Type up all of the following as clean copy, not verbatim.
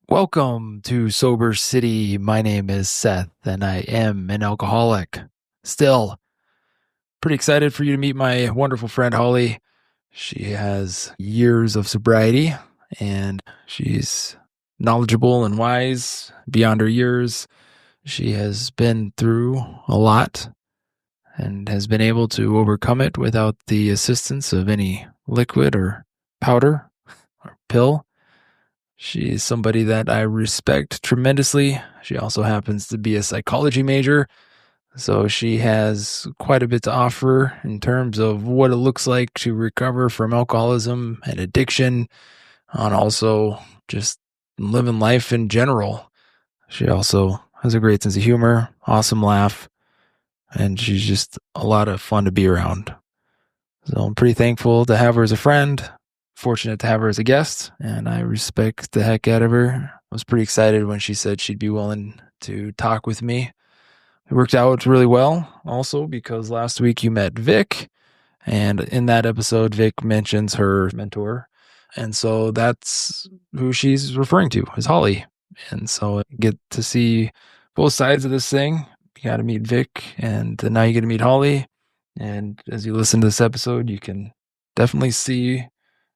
Welcome to Sober City. My name is Seth, and I am an alcoholic. Still, pretty excited for you to meet my wonderful friend Holly. She has years of sobriety, and she's knowledgeable and wise beyond her years. She has been through a lot and has been able to overcome it without the assistance of any liquid or powder or pill. She's somebody that I respect tremendously. She also happens to be a psychology major, so she has quite a bit to offer in terms of what it looks like to recover from alcoholism and addiction, and also just living life in general. She also has a great sense of humor, awesome laugh, and she's just a lot of fun to be around. So I'm pretty thankful to have her as a friend, fortunate to have her as a guest, and I respect the heck out of her. I was pretty excited when she said she'd be willing to talk with me. It worked out really well also because last week you met Vic, and in that episode, Vic mentions her mentor. And so that's who she's referring to, is Holly. And so I get to see both sides of this thing. You got to meet Vic, and now you get to meet Holly. And as you listen to this episode, you can definitely see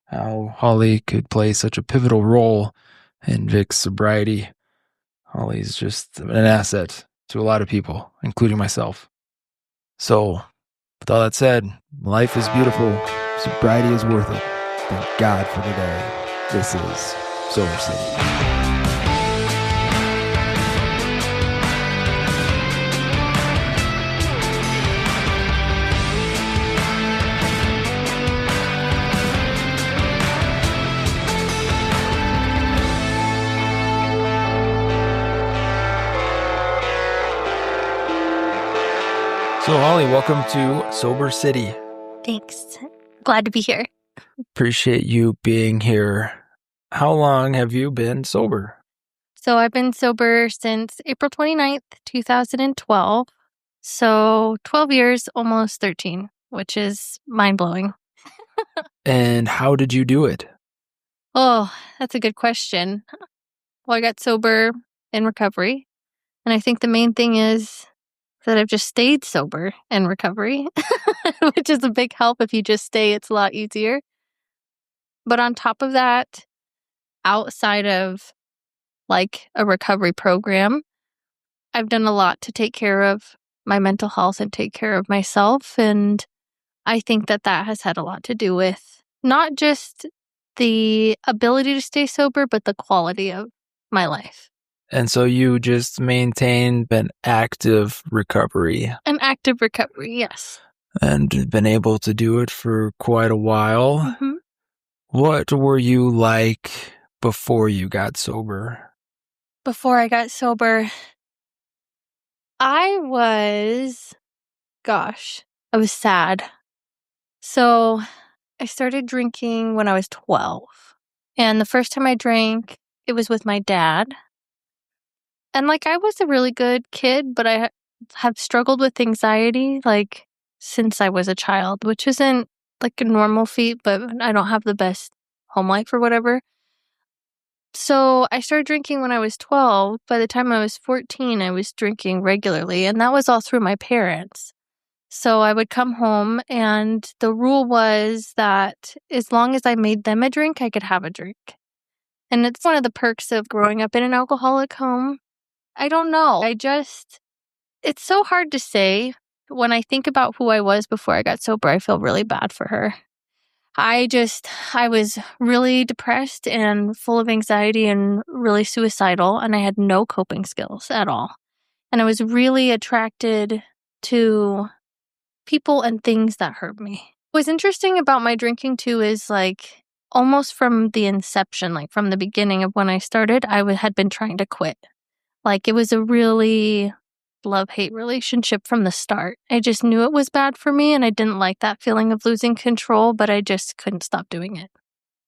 how Holly could play such a pivotal role in Vic's sobriety. Holly's just an asset to a lot of people, including myself. So, with all that said, life is beautiful. Sobriety is worth it. Thank God for today. This is Sober City. So, Holly, welcome to Sober City. Thanks. Glad to be here. Appreciate you being here. How long have you been sober? So I've been sober since April 29th, 2012. So 12 years, almost 13, which is mind-blowing. And how did you do it? Oh, that's a good question. Well, I got sober in recovery. And I think the main thing is that I've just stayed sober in recovery, which is a big help. If you just stay, it's a lot easier. But on top of that, outside of like a recovery program, I've done a lot to take care of my mental health and take care of myself. And I think that that has had a lot to do with not just the ability to stay sober, but the quality of my life. And so you just maintained an active recovery. An active recovery, yes. And been able to do it for quite a while. Mm-hmm. What were you like before you got sober? Before I got sober, I was sad. So I started drinking when I was 12. And the first time I drank, it was with my dad. And I was a really good kid, but I have struggled with anxiety since I was a child, which isn't a normal feat, but I don't have the best home life or whatever. So I started drinking when I was 12. By the time I was 14, I was drinking regularly, and that was all through my parents. So I would come home, and the rule was that as long as I made them a drink, I could have a drink. And it's one of the perks of growing up in an alcoholic home. I don't know. It's so hard to say. When I think about who I was before I got sober, I feel really bad for her. I was really depressed and full of anxiety and really suicidal, and I had no coping skills at all. And I was really attracted to people and things that hurt me. What's interesting about my drinking too is almost from the inception, from the beginning of when I started, I had been trying to quit. It was a really love-hate relationship from the start. I just knew it was bad for me, and I didn't like that feeling of losing control, but I just couldn't stop doing it.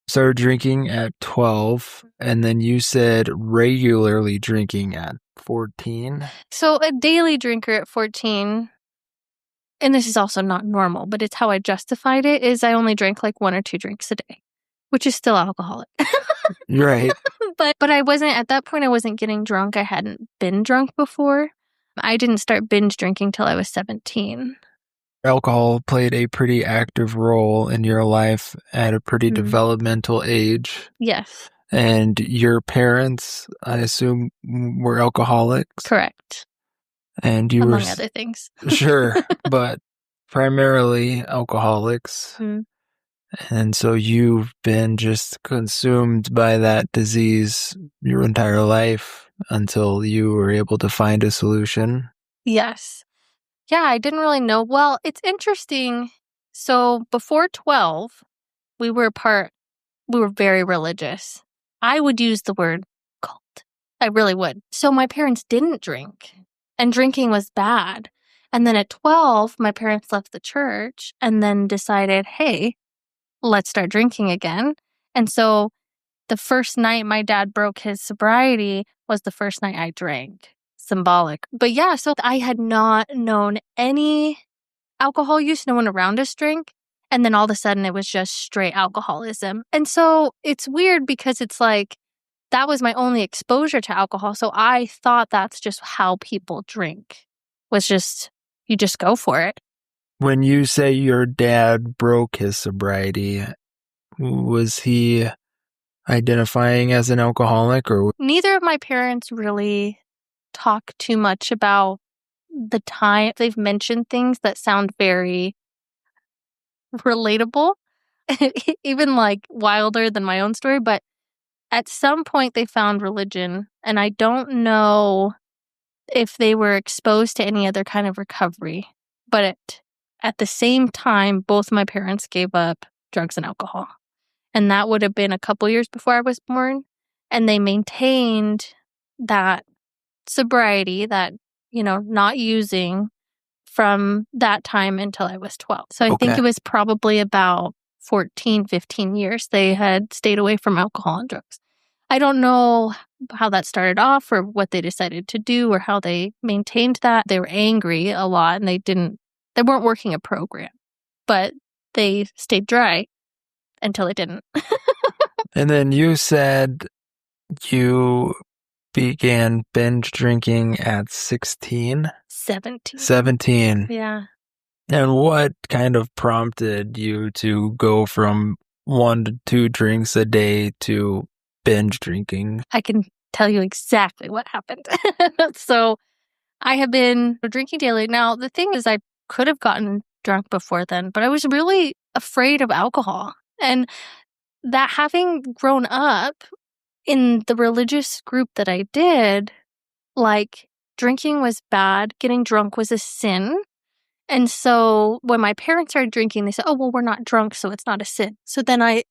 Started drinking at 12, and then you said regularly drinking at 14? So a daily drinker at 14, and this is also not normal, but it's how I justified it, is I only drank 1 or 2 drinks a day, which is still alcoholic. Right. But I wasn't, at that point, I wasn't getting drunk. I hadn't been drunk before. I didn't start binge drinking till I was 17. Alcohol played a pretty active role in your life at a pretty developmental age. Yes. And your parents, I assume, were alcoholics? Correct. And you Among were other things. sure, but primarily alcoholics. And so you've been just consumed by that disease your entire life until you were able to find a solution. Yes. Yeah, I didn't really know. Well, it's interesting. So before 12, we were very religious. I would use the word cult. I really would. So my parents didn't drink, and drinking was bad. And then at 12, my parents left the church and then decided, hey, let's start drinking again. And so the first night my dad broke his sobriety was the first night I drank. Symbolic. But yeah, so I had not known any alcohol use. No one around us drank. And then all of a sudden it was just straight alcoholism. And so it's weird because it's like that was my only exposure to alcohol. So I thought that's just how people drink, was just, you just go for it. When you say your dad broke his sobriety, was he identifying as an alcoholic, or? Neither of my parents really talk too much about the time. They've mentioned things that sound very relatable, even like wilder than my own story. But at some point they found religion, and I don't know if they were exposed to any other kind of recovery. But at the same time, both my parents gave up drugs and alcohol. And that would have been a couple years before I was born. And they maintained that sobriety, that, not using, from that time until I was 12. So I think it was probably about 14, 15 years they had stayed away from alcohol and drugs. I don't know how that started off or what they decided to do or how they maintained that. They were angry a lot and they weren't working a program, but they stayed dry until they didn't. And then you said you began binge drinking at 16? 17. 17. Yeah. And what kind of prompted you to go from 1 to 2 drinks a day to binge drinking? I can tell you exactly what happened. So I have been drinking daily. Now, the thing is, I could have gotten drunk before then, but I was really afraid of alcohol. And that, having grown up in the religious group that I did, like, drinking was bad, getting drunk was a sin. And so when my parents started drinking, they said, oh, well, we're not drunk, so it's not a sin. So then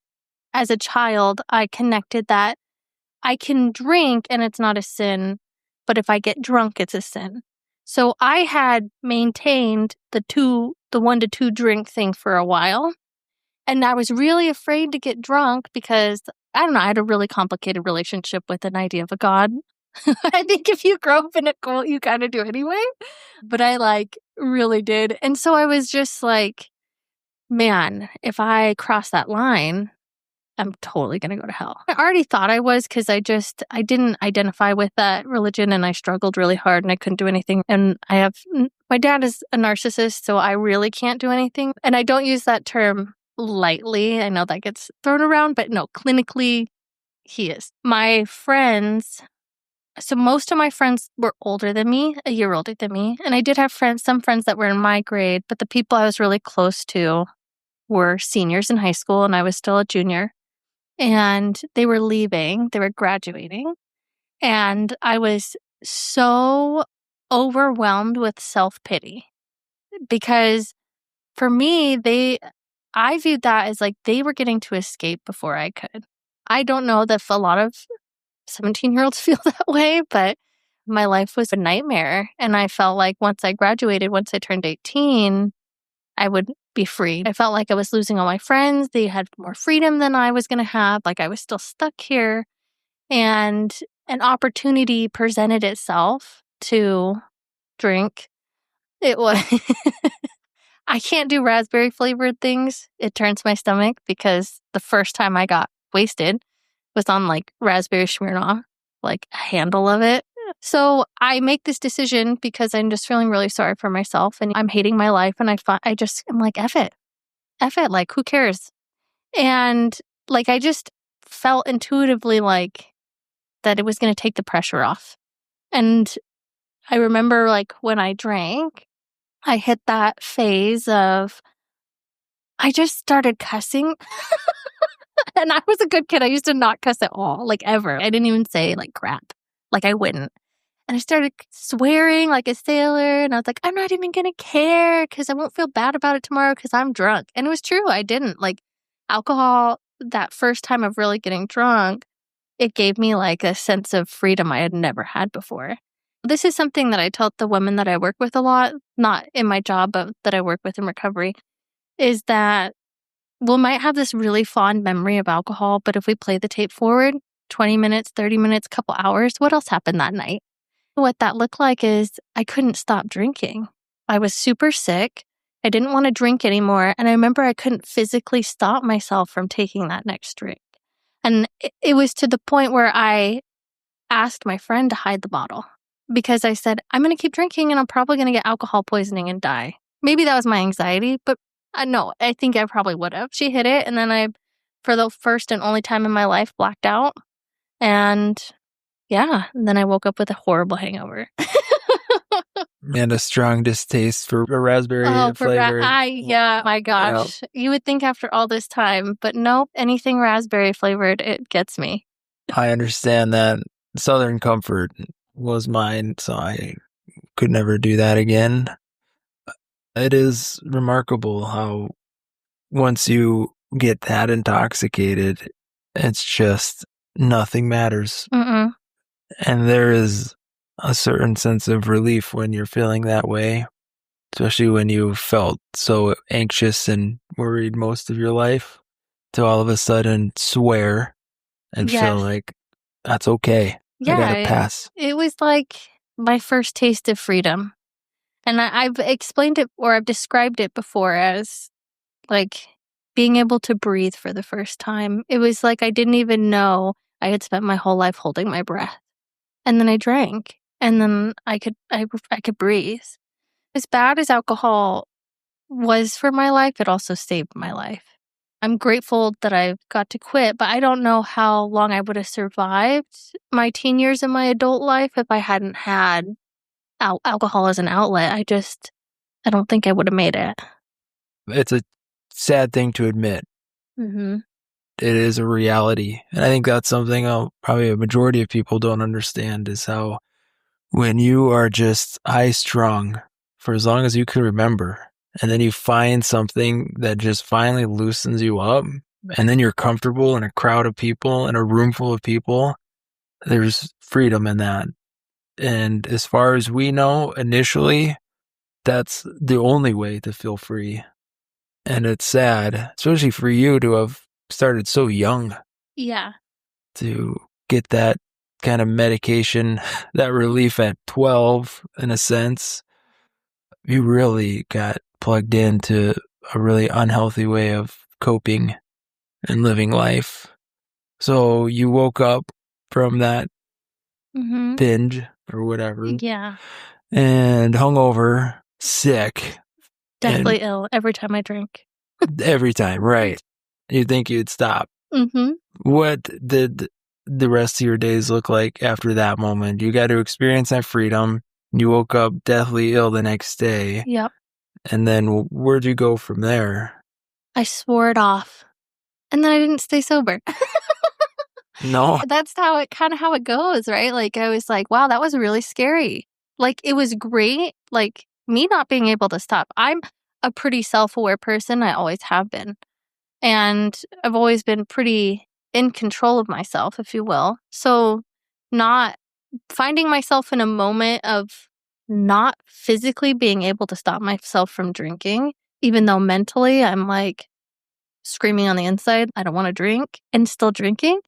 as a child, I connected that I can drink and it's not a sin, but if I get drunk, it's a sin. So I had maintained the 1 to 2 drink thing for a while. And I was really afraid to get drunk because, I don't know, I had a really complicated relationship with an idea of a God. I think if you grow up in a cult, you kind of do anyway. But I really did. And so I was just like, man, if I cross that line, I'm totally going to go to hell. I already thought I was, because I didn't identify with that religion and I struggled really hard and I couldn't do anything. And my dad is a narcissist, so I really can't do anything. And I don't use that term lightly. I know that gets thrown around, but no, clinically, he is. My friends, so most of my friends were older than me, a year older than me. And I did have some friends that were in my grade, but the people I was really close to were seniors in high school and I was still a junior. And they were leaving, they were graduating. And I was so overwhelmed with self-pity because for me, I viewed that as like they were getting to escape before I could. I don't know that a lot of 17-year-olds feel that way, but my life was a nightmare. And I felt like once I graduated, once I turned 18, I would be free. I felt like I was losing all my friends. They had more freedom than I was going to have. Like I was still stuck here. And an opportunity presented itself to drink. It was, I can't do raspberry flavored things. It turns my stomach because the first time I got wasted, was on like raspberry Smirnoff, like a handle of it. So I make this decision because I'm just feeling really sorry for myself and I'm hating my life. And I'm like, F it, like, who cares? And like, I just felt intuitively like that it was going to take the pressure off. And I remember like when I drank, I hit that phase of, I just started cussing. And I was a good kid. I used to not cuss at all, like ever. I didn't even say like crap. Like I wouldn't. And I started swearing like a sailor. And I was like, I'm not even going to care because I won't feel bad about it tomorrow because I'm drunk. And it was true. I didn't. Like alcohol, that first time of really getting drunk, it gave me like a sense of freedom I had never had before. This is something that I tell the women that I work with a lot, not in my job, but that I work with in recovery, is that we might have this really fond memory of alcohol, but if we play the tape forward 20 minutes, 30 minutes, couple hours, what else happened that night? What that looked like is I couldn't stop drinking. I was super sick. I didn't want to drink anymore. And I remember I couldn't physically stop myself from taking that next drink. And it was to the point where I asked my friend to hide the bottle because I said, I'm going to keep drinking and I'm probably going to get alcohol poisoning and die. Maybe that was my anxiety, but no, I think I probably would have. She hid it. And then I, for the first and only time in my life, blacked out. And yeah, and then I woke up with a horrible hangover. And a strong distaste for a raspberry flavor. Yeah, my gosh. Yeah. You would think after all this time, but nope, anything raspberry flavored, it gets me. I understand that. Southern Comfort was mine, so I could never do that again. It is remarkable how once you get that intoxicated, it's just nothing matters. Mm-mm. And there is a certain sense of relief when you're feeling that way, especially when you felt so anxious and worried most of your life, to all of a sudden swear and feel like that's okay. Yeah, I gotta pass. It was like my first taste of freedom. And I've explained it or I've described it before as like being able to breathe for the first time. It was like I didn't even know I had spent my whole life holding my breath. And then I drank and then I could breathe. As bad as alcohol was for my life, it also saved my life. I'm grateful that I got to quit, but I don't know how long I would have survived my teen years in my adult life if I hadn't had alcohol as an outlet. I don't think I would have made it. It's a sad thing to admit. Mm-hmm. It is a reality. And I think that's something probably a majority of people don't understand is how when you are just high strung for as long as you can remember, and then you find something that just finally loosens you up, and then you're comfortable in a crowd of people, in a room full of people, there's freedom in that. And as far as we know, initially, that's the only way to feel free. And it's sad, especially for you to have started so young. Yeah. To get that kind of medication, that relief at 12, in a sense. You really got plugged into a really unhealthy way of coping and living life. So you woke up from that binge or whatever. Yeah. And hungover, sick. Deathly ill every time I drink. Every time, right. You'd think you'd stop. Mm-hmm. What did the rest of your days look like after that moment? You got to experience that freedom. You woke up deathly ill the next day. Yep. And then where'd you go from there? I swore it off. And then I didn't stay sober. No. That's how it goes, right? Like I was like, wow, that was really scary. Like it was great. Like me not being able to stop. I'm a pretty self-aware person. I always have been. And I've always been pretty in control of myself, if you will. So not finding myself in a moment of not physically being able to stop myself from drinking, even though mentally I'm like screaming on the inside, I don't want to drink, and still drinking.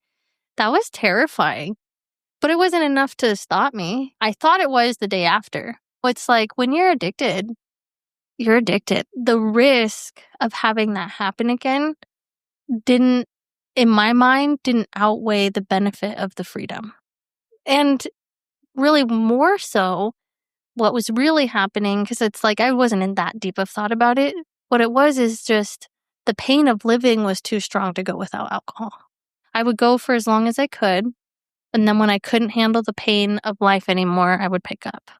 That was terrifying. But it wasn't enough to stop me. I thought it was the day after. It's like when you're addicted, you're addicted. The risk of having that happen again didn't in my mind, didn't outweigh the benefit of the freedom. And really more so, what was really happening, because it's like I wasn't in that deep of thought about it. What it was is just the pain of living was too strong to go without alcohol. I would go for as long as I could. And then when I couldn't handle the pain of life anymore, I would pick up.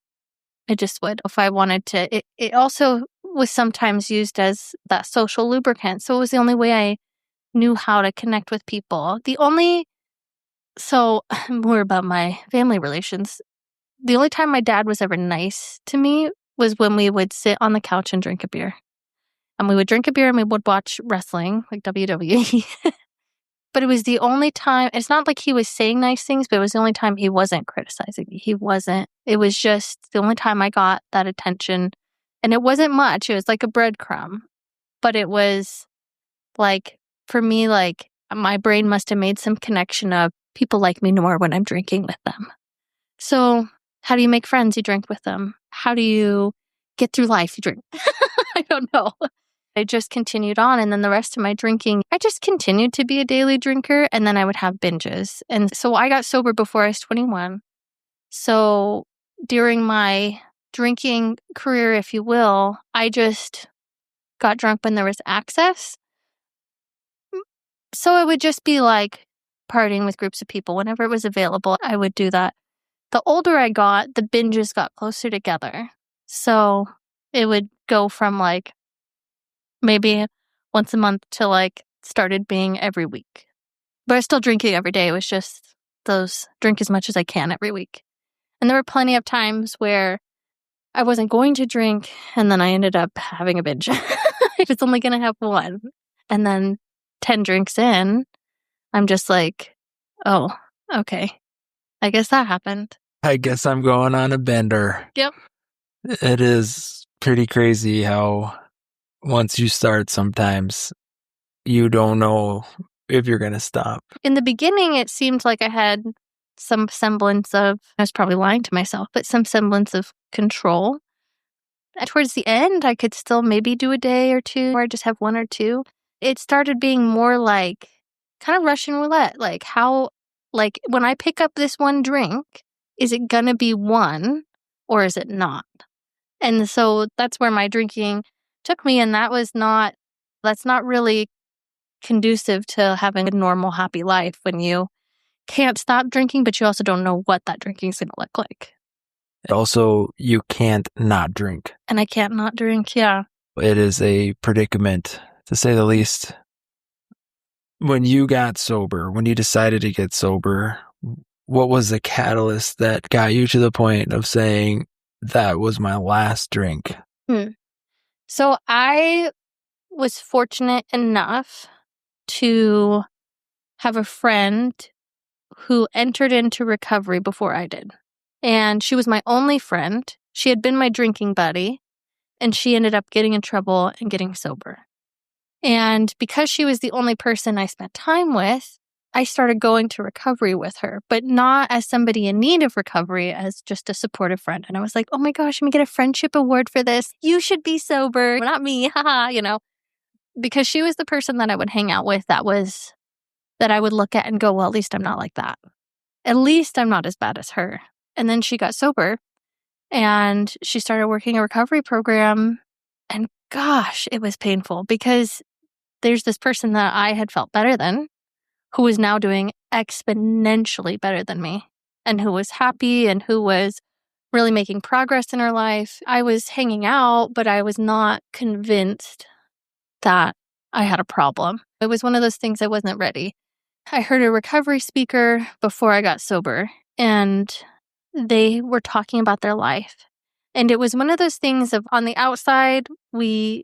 I just would. If I wanted to, it also was sometimes used as that social lubricant. So it was the only way I knew how to connect with people. So more about my family relations. The only time my dad was ever nice to me was when we would sit on the couch and drink a beer. And we would drink a beer and we would watch wrestling, like WWE. But it was the only time, it's not like he was saying nice things, but it was the only time he wasn't criticizing me. It was just the only time I got that attention. And it wasn't much. It was like a breadcrumb. But it was like, for me, like my brain must have made some connection of people like me more when I'm drinking with them. So how do you make friends? You drink with them. How do you get through life? You drink. I don't know. I just continued on. And then the rest of my drinking, I just continued to be a daily drinker. And then I would have binges. And so I got sober before I was 21. So during my drinking career, if you will, I just got drunk when there was access. So it would just be like partying with groups of people. Whenever it was available, I would do that. The older I got, the binges got closer together. So it would go from like maybe once a month to like started being every week. But I was still drinking every day. It was just those drink as much as I can every week. And there were plenty of times where I wasn't going to drink and then I ended up having a binge. I was only going to have one. And then 10 drinks in, I'm just like, oh, okay. I guess that happened. I guess I'm going on a bender. Yep. It is pretty crazy how once you start, sometimes you don't know if you're going to stop. In the beginning, it seemed like I had some semblance of, I was probably lying to myself, but some semblance of control. And towards the end, I could still maybe do a day or two, or just have one or two. It started being more like kind of Russian roulette. Like when I pick up this one drink, is it going to be one or is it not? And so that's where my drinking took me. And that's not really conducive to having a normal, happy life when you can't stop drinking, but you also don't know what that drinking is going to look like. Also, you can't not drink. And I can't not drink, yeah. It is a predicament, to say the least. When you got sober, when you decided to get sober, what was the catalyst that got you to the point of saying, that was my last drink? So I was fortunate enough to have a friend who entered into recovery before I did. And she was my only friend. She had been my drinking buddy, and she ended up getting in trouble and getting sober. And because she was the only person I spent time with, I started going to recovery with her, but not as somebody in need of recovery, as just a supportive friend. And I was like, oh my gosh, I'm going to get a friendship award for this. You should be sober. Not me, haha, because she was the person that I would hang out with that I would look at and go, well, at least I'm not like that. At least I'm not as bad as her. And then she got sober and she started working a recovery program. And gosh, it was painful because there's this person that I had felt better than who was now doing exponentially better than me and who was happy and who was really making progress in her life. I was hanging out, but I was not convinced that I had a problem. It was one of those things I wasn't ready. I heard a recovery speaker before I got sober, and they were talking about their life. And it was one of those things of, on the outside, I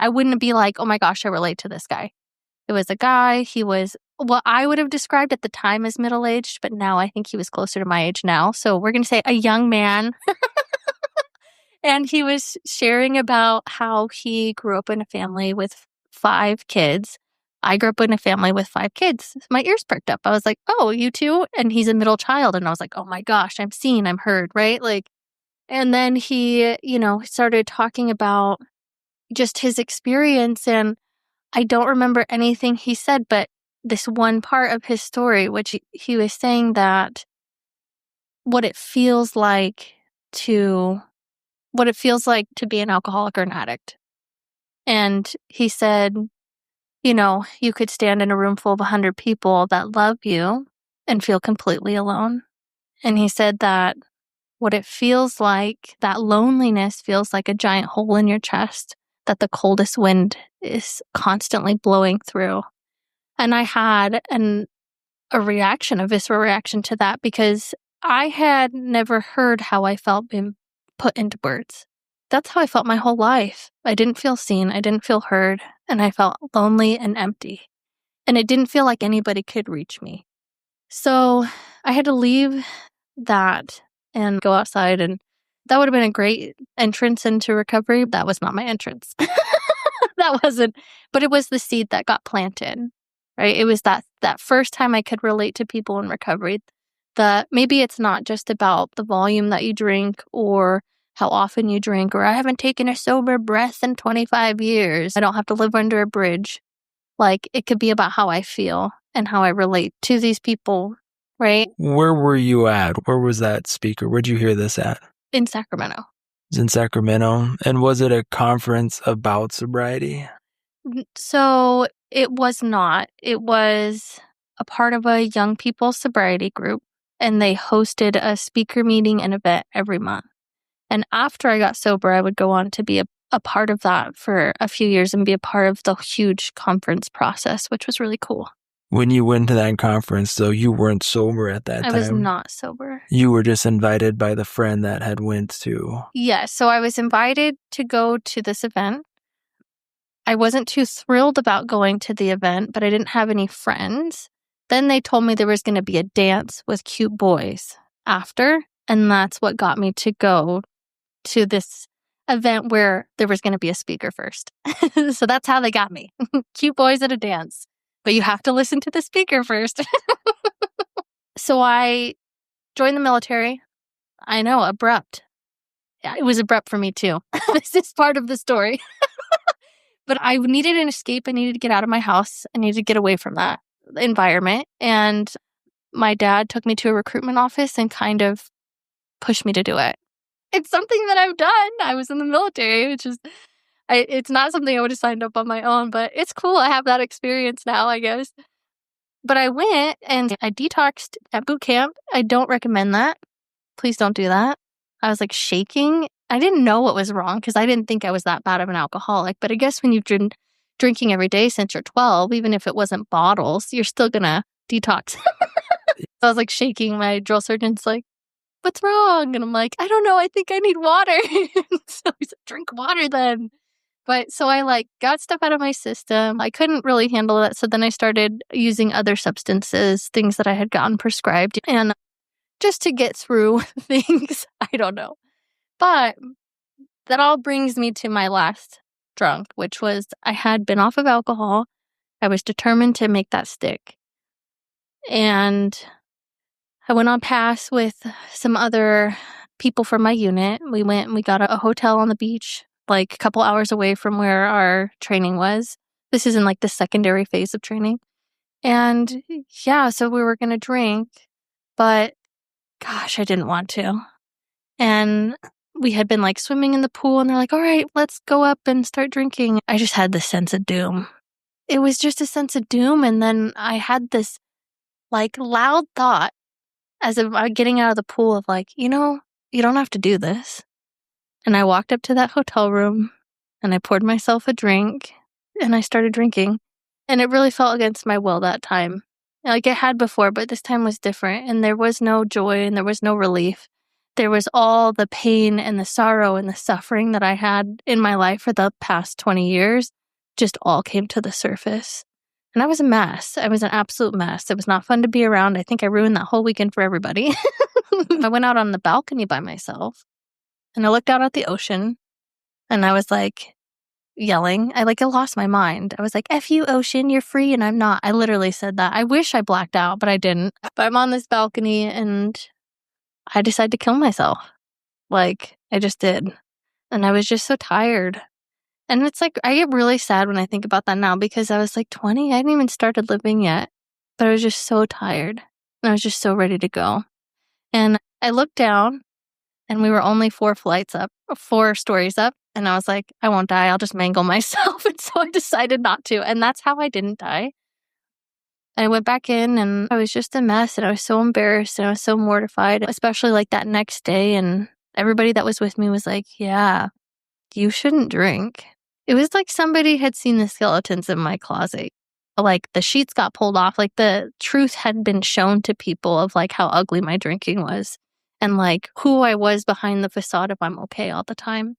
wouldn't be like, oh my gosh, I relate to this guy. It was a guy, he was what I would have described at the time as middle-aged, but now I think he was closer to my age now. So we're going to say a young man. And he was sharing about how he grew up in a family with 5 kids. I grew up in a family with 5 kids. My ears perked up. I was like, oh, you too? And he's a middle child. And I was like, oh my gosh, I'm seen, I'm heard, right? And then he, started talking about just his experience. And I don't remember anything he said, but this one part of his story, which he was saying that what it feels like to be an alcoholic or an addict. And he said, you could stand in a room full of 100 people that love you and feel completely alone. And he said that what it feels like, that loneliness feels like a giant hole in your chest that the coldest wind is constantly blowing through. And I had a visceral reaction to that because I had never heard how I felt being put into words. That's how I felt my whole life. I didn't feel seen, I didn't feel heard, and I felt lonely and empty. And it didn't feel like anybody could reach me. So I had to leave that and go outside, and that would have been a great entrance into recovery. That was not my entrance. That wasn't, but it was the seed that got planted, right? It was that first time I could relate to people in recovery. Maybe it's not just about the volume that you drink or how often you drink, or I haven't taken a sober breath in 25 years. I don't have to live under a bridge. Like, it could be about how I feel and how I relate to these people, right? Where were you at? Where was that speaker? Where'd you hear this at? In Sacramento. It was in Sacramento. And was it a conference about sobriety? So it was not. It was a part of a young people's sobriety group, and they hosted a speaker meeting and event every month. And after I got sober, I would go on to be a part of that for a few years and be a part of the huge conference process, which was really cool. When you went to that conference, though, you weren't sober at that time. I was not sober. You were just invited by the friend that had went to. Yes, so I was invited to go to this event. I wasn't too thrilled about going to the event, but I didn't have any friends. Then they told me there was going to be a dance with cute boys after, and that's what got me to go to this event where there was going to be a speaker first. So that's how they got me. Cute boys at a dance. But you have to listen to the speaker first. So I joined the military. I know, abrupt. Yeah, it was abrupt for me too. This is part of the story. But I needed an escape. I needed to get out of my house. I needed to get away from that environment. And my dad took me to a recruitment office and kind of pushed me to do it. It's something that I've done. I was in the military, which is, it's not something I would have signed up on my own, but it's cool. I have that experience now, I guess. But I went and I detoxed at boot camp. I don't recommend that. Please don't do that. I was like shaking. I didn't know what was wrong because I didn't think I was that bad of an alcoholic. But I guess when you've been drinking every day since you're 12, even if it wasn't bottles, you're still going to detox. So I was like shaking. My drill sergeant's like, "What's wrong?" And I'm like, "I don't know. I think I need water." So he's like, "Drink water then." But so I got stuff out of my system. I couldn't really handle it. So then I started using other substances, things that I had gotten prescribed. And just to get through things, I don't know. But that all brings me to my last drunk, which was I had been off of alcohol. I was determined to make that stick. And I went on pass with some other people from my unit. We went and we got a hotel on the beach, like a couple hours away from where our training was. This is in like the secondary phase of training. And yeah, so we were going to drink, but gosh, I didn't want to. And we had been like swimming in the pool and they're like, "All right, let's go up and start drinking." I just had this sense of doom. It was just a sense of doom. And then I had this like loud thought as of getting out of the pool of like, you don't have to do this. And I walked up to that hotel room and I poured myself a drink and I started drinking. And it really felt against my will that time. Like it had before, but this time was different. And there was no joy and there was no relief. There was all the pain and the sorrow and the suffering that I had in my life for the past 20 years just all came to the surface. And I was a mess. I was an absolute mess. It was not fun to be around. I think I ruined that whole weekend for everybody. I went out on the balcony by myself and I looked out at the ocean and I was like yelling. I lost my mind. I was like, "F you, ocean, you're free," and I'm not. I literally said that. I wish I blacked out, but I didn't. But I'm on this balcony and I decided to kill myself. I just did. And I was just so tired. And it's like, I get really sad when I think about that now because I was like 20. I hadn't even started living yet, but I was just so tired and I was just so ready to go. And I looked down and we were only 4 stories up. And I was like, I won't die. I'll just mangle myself. And so I decided not to. And that's how I didn't die. I went back in and I was just a mess and I was so embarrassed and I was so mortified, especially like that next day. And everybody that was with me was like, yeah, you shouldn't drink. It was like somebody had seen the skeletons in my closet. Like the sheets got pulled off. Like the truth had been shown to people of like how ugly my drinking was and like who I was behind the facade of I'm okay all the time.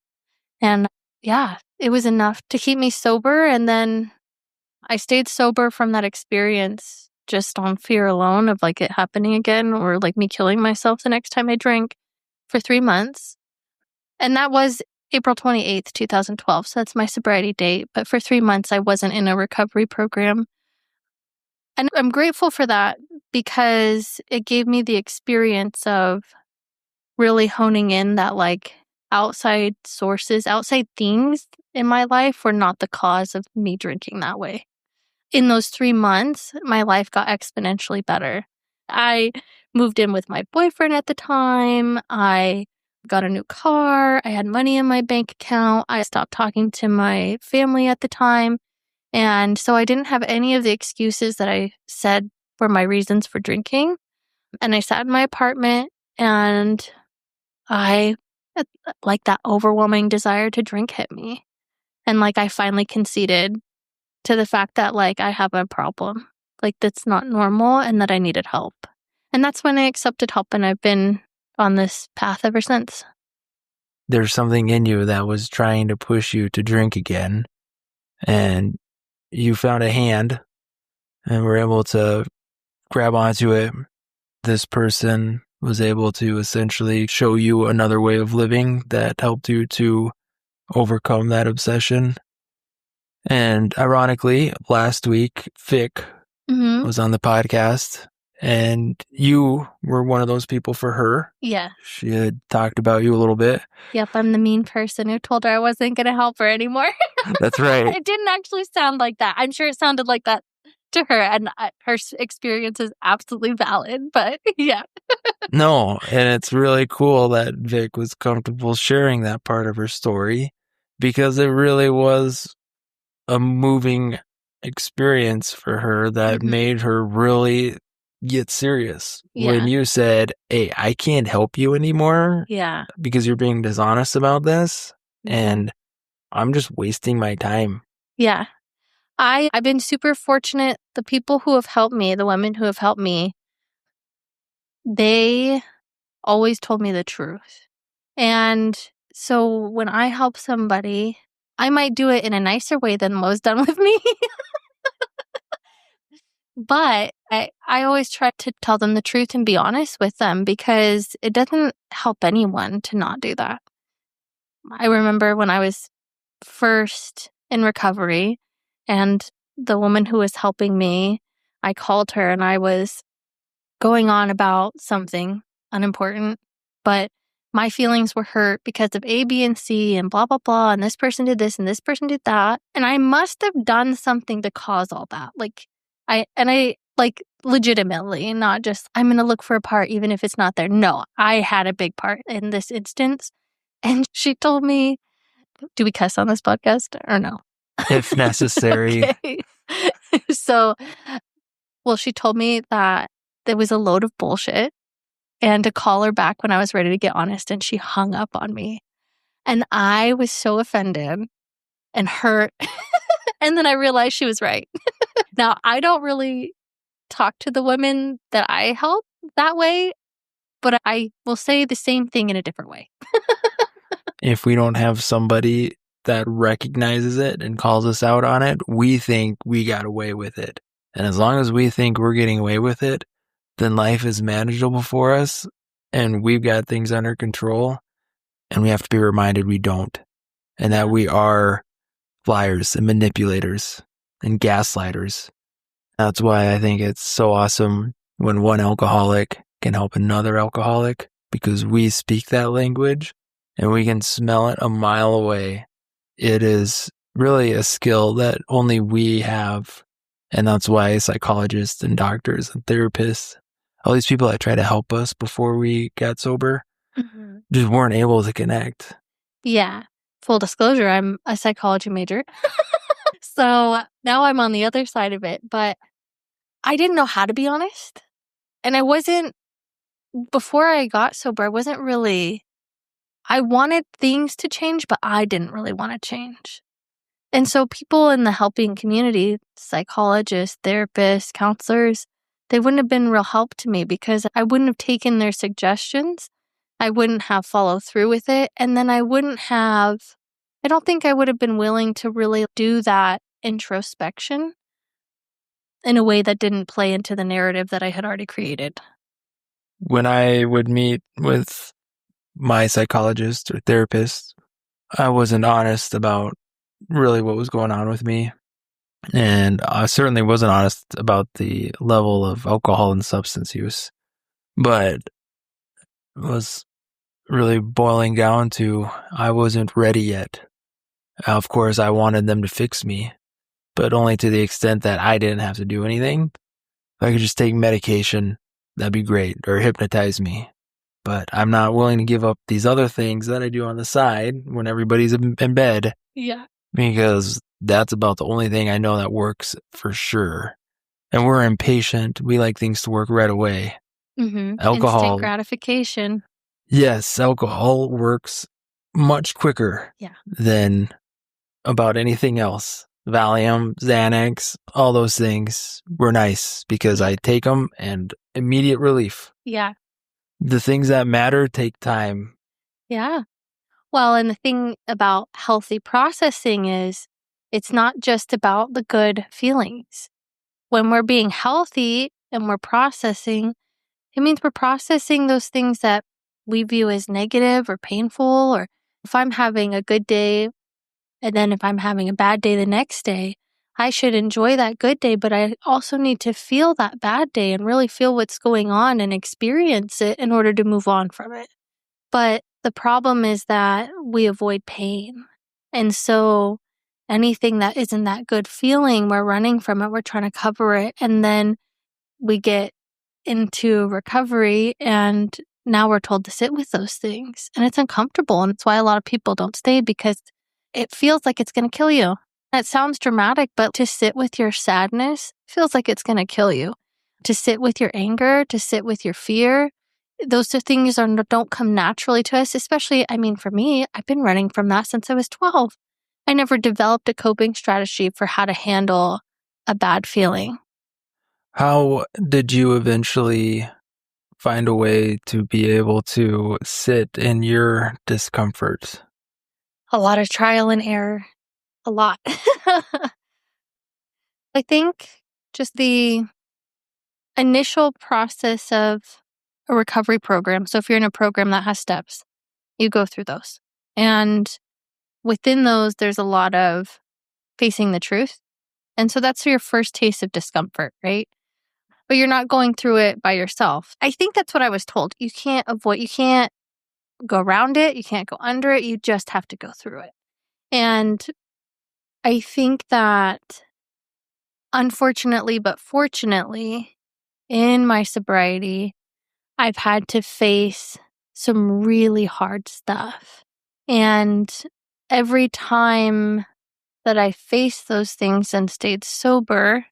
And yeah, it was enough to keep me sober. And then I stayed sober from that experience just on fear alone of like it happening again or like me killing myself the next time I drank for 3 months. And that was April 28th, 2012. So that's my sobriety date. But for 3 months, I wasn't in a recovery program. And I'm grateful for that because it gave me the experience of really honing in that like outside sources, outside things in my life were not the cause of me drinking that way. In those 3 months, my life got exponentially better. I moved in with my boyfriend at the time. I got a new car. I had money in my bank account. I stopped talking to my family at the time. And so I didn't have any of the excuses that I said were my reasons for drinking. And I sat in my apartment and I, like that overwhelming desire to drink hit me. And like I finally conceded to the fact that like I have a problem, like that's not normal and that I needed help. And that's when I accepted help and I've been on this path ever since. There's something in you that was trying to push you to drink again, and you found a hand and were able to grab onto it. This person was able to essentially show you another way of living that helped you to overcome that obsession. And ironically, last week, Vic was on the podcast, and you were one of those people for her. Yeah. She had talked about you a little bit. Yep, I'm the mean person who told her I wasn't going to help her anymore. That's right. It didn't actually sound like that. I'm sure it sounded like that to her, and her experience is absolutely valid, but yeah. No, and it's really cool that Vic was comfortable sharing that part of her story because it really was a moving experience for her that made her really get serious. Yeah. When you said, hey, I can't help you anymore Yeah. because you're being dishonest about this and I'm just wasting my time. Yeah. I've been super fortunate. The people who have helped me, the women who have helped me, they always told me the truth. And so when I help somebody, I might do it in a nicer way than was done with me. But I always try to tell them the truth and be honest with them because it doesn't help anyone to not do that. I remember when I was first in recovery and the woman who was helping me, I called her and I was going on about something unimportant, but my feelings were hurt because of A, B, and C and blah, blah, blah. And this person did this and this person did that. And I must have done something to cause all that. I like legitimately, not just I'm going to look for a part even if it's not there. No, I had a big part in this instance. And she told me, do we cuss on this podcast or no? If necessary. Okay. So, well, she told me that there was a load of bullshit and to call her back when I was ready to get honest, and she hung up on me. And I was so offended and hurt. And then I realized she was right. Now, I don't really talk to the women that I help that way, but I will say the same thing in a different way. If we don't have somebody that recognizes it and calls us out on it, we think we got away with it. And as long as we think we're getting away with it, then life is manageable for us and we've got things under control. And we have to be reminded we don't. And that we are liars and manipulators and gaslighters. That's why I think it's so awesome when one alcoholic can help another alcoholic, because we speak that language and we can smell it a mile away. It is really a skill that only we have. And that's why psychologists and doctors and therapists, all these people that try to help us before we got sober, Mhm. just weren't able to connect. Yeah. Full disclosure, I'm a psychology major. So now I'm on the other side of it, but I didn't know how to be honest. And I wasn't, before I got sober, I wasn't really, I wanted things to change, but I didn't really want to change. And so people in the helping community, psychologists, therapists, counselors, they wouldn't have been real help to me because I wouldn't have taken their suggestions. I wouldn't have followed through with it. And then I don't think I would have been willing to really do that introspection in a way that didn't play into the narrative that I had already created. When I would meet with my psychologist or therapist, I wasn't honest about really what was going on with me. And I certainly wasn't honest about the level of alcohol and substance use, but it was really boiling down to I wasn't ready yet. Of course, I wanted them to fix me, but only to the extent that I didn't have to do anything. If I could just take medication, that'd be great, or hypnotize me. But I'm not willing to give up these other things that I do on the side when everybody's in bed, Yeah. because that's about the only thing I know that works for sure. And we're impatient. We like things to work right away. Instant Alcohol, gratification. yes, alcohol works much quicker Yeah. than about anything else. Valium, Xanax, all those things were nice because I take them and immediate relief. Yeah. The things that matter take time. Yeah. Well, and the thing about healthy processing is it's not just about the good feelings. When we're being healthy and we're processing, it means we're processing those things that we view as negative or painful. Or if I'm having a good day and then if I'm having a bad day the next day, I should enjoy that good day, but I also need to feel that bad day and really feel what's going on and experience it in order to move on from it. But the problem is that we avoid pain. And so anything that isn't that good feeling, we're running from it, we're trying to cover it. And then we get into recovery and now we're told to sit with those things. And it's uncomfortable. And it's why a lot of people don't stay because it feels like it's going to kill you. It sounds dramatic, but to sit with your sadness feels like it's going to kill you. To sit with your anger, to sit with your fear, those things don't come naturally to us, especially, I mean, for me, I've been running from that since I was 12. I never developed a coping strategy for how to handle a bad feeling. How did you eventually find a way to be able to sit in your discomfort? A lot of trial and error. A lot. I think just the initial process of a recovery program. So if you're in a program that has steps, you go through those. And within those, there's a lot of facing the truth. And so that's your first taste of discomfort, right? But you're not going through it by yourself. I think that's what I was told. You can't go around it, you can't go under it, you just have to go through it. And I think that unfortunately, but fortunately, in my sobriety, I've had to face some really hard stuff. And every time that I faced those things and stayed sober,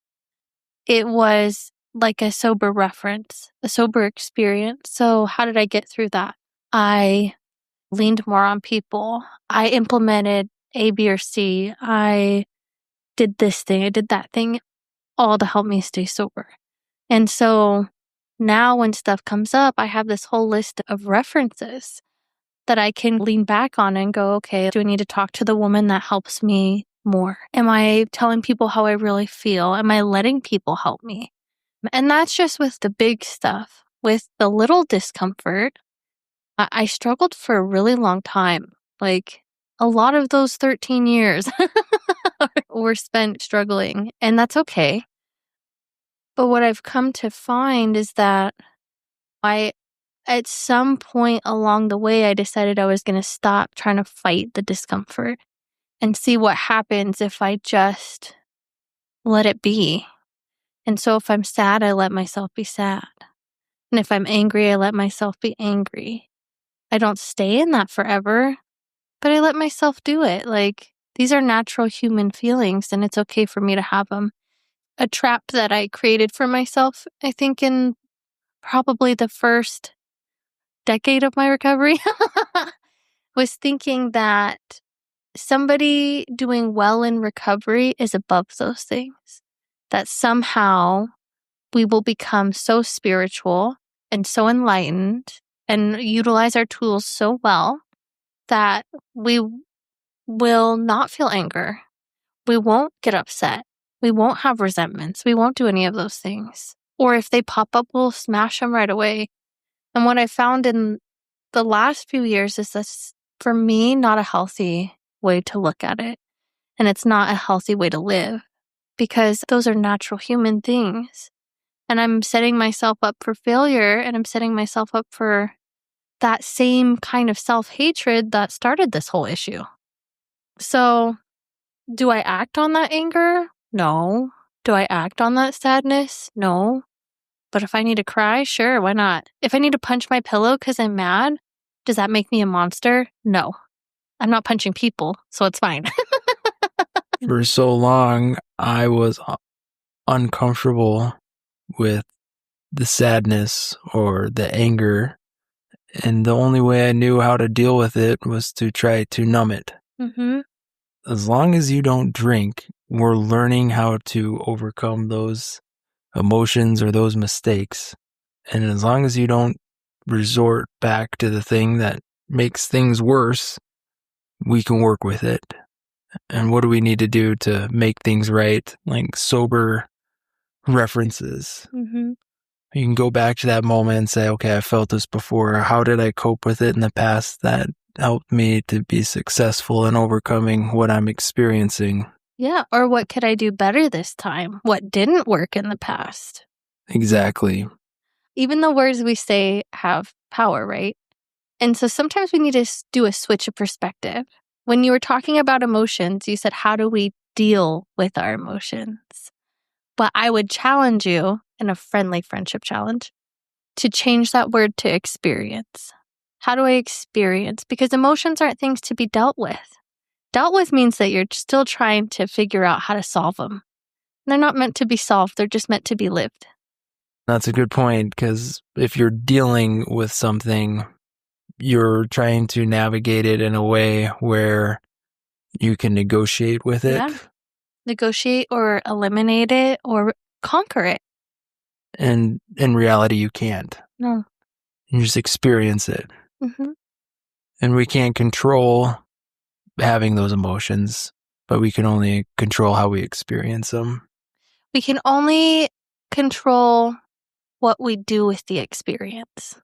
it was like a sober reference, a sober experience. So, how did I get through that? I leaned more on people. I implemented A, B, or C. I did this thing, I did that thing, all to help me stay sober. And so now when stuff comes up, I have this whole list of references that I can lean back on and go, okay, do I need to talk to the woman that helps me more? Am I telling people how I really feel? Am I letting people help me? And that's just with the big stuff. With the little discomfort, I struggled for a really long time. Like a lot of those 13 years were spent struggling, and that's okay. But what I've come to find is that at some point along the way, I decided I was going to stop trying to fight the discomfort and see what happens if I just let it be. And so if I'm sad, I let myself be sad. And if I'm angry, I let myself be angry. I don't stay in that forever, but I let myself do it. Like, these are natural human feelings, and it's okay for me to have them. A trap that I created for myself, I think in probably the first decade of my recovery, was thinking that somebody doing well in recovery is above those things. That somehow we will become so spiritual and so enlightened and utilize our tools so well that we will not feel anger. We won't get upset. We won't have resentments. We won't do any of those things. Or if they pop up, we'll smash them right away. And what I found in the last few years is this, for me, not a healthy way to look at it. And it's not a healthy way to live because those are natural human things. And I'm setting myself up for failure, and I'm setting myself up for that same kind of self-hatred that started this whole issue. So, do I act on that anger? No. Do I act on that sadness? No. But if I need to cry, sure, why not? If I need to punch my pillow because I'm mad, does that make me a monster? No. I'm not punching people, so it's fine. For so long, I was uncomfortable with the sadness or the anger. And the only way I knew how to deal with it was to try to numb it. Mm-hmm. As long as you don't drink, we're learning how to overcome those emotions or those mistakes. And as long as you don't resort back to the thing that makes things worse, we can work with it. And what do we need to do to make things right? Like sober references. Mm-hmm. You can go back to that moment and say, okay, I felt this before. How did I cope with it in the past that helped me to be successful in overcoming what I'm experiencing? Yeah, or what could I do better this time? What didn't work in the past? Exactly. Even the words we say have power, right? And so sometimes we need to do a switch of perspective. When you were talking about emotions, you said, how do we deal with our emotions? But I would challenge you in a friendly friendship challenge to change that word to experience. How do I experience? Because emotions aren't things to be dealt with. Dealt with means that you're still trying to figure out how to solve them. They're not meant to be solved. They're just meant to be lived. That's a good point, because if you're dealing with something, you're trying to navigate it in a way where you can negotiate with it. Yeah. Negotiate or eliminate it or conquer it. And in reality, you can't. No. You just experience it. Mm-hmm. And we can't control having those emotions, but we can only control how we experience them. We can only control what we do with the experience.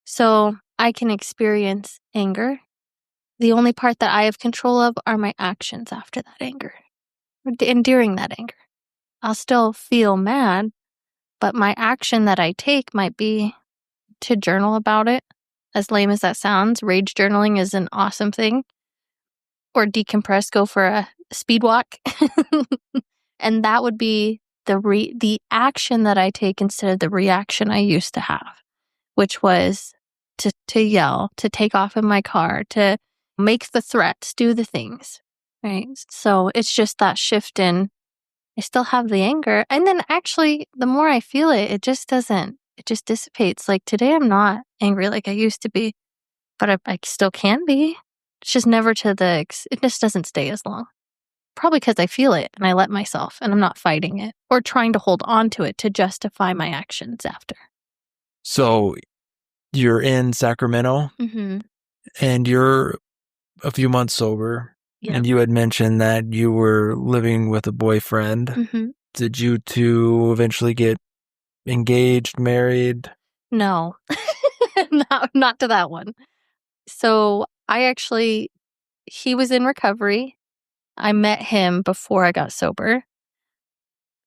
So I can experience anger. The only part that I have control of are my actions after that anger and during that anger. I'll still feel mad, but my action that I take might be to journal about it. As lame as that sounds, rage journaling is an awesome thing. Or decompress, go for a speed walk. And that would be the action that I take instead of the reaction I used to have, which was to yell, to take off in my car, to make the threats, do the things, right? So it's just that shift in, I still have the anger. And then actually, the more I feel it, it just dissipates. Like today, I'm not angry like I used to be, but I still can be. It's just never it just doesn't stay as long. Probably because I feel it and I let myself and I'm not fighting it or trying to hold on to it to justify my actions after. So you're in Sacramento Mm-hmm. and you're a few months sober. Yeah. And you had mentioned that you were living with a boyfriend. Mm-hmm. Did you two eventually get engaged, married? No, not to that one. So he was in recovery. I met him before I got sober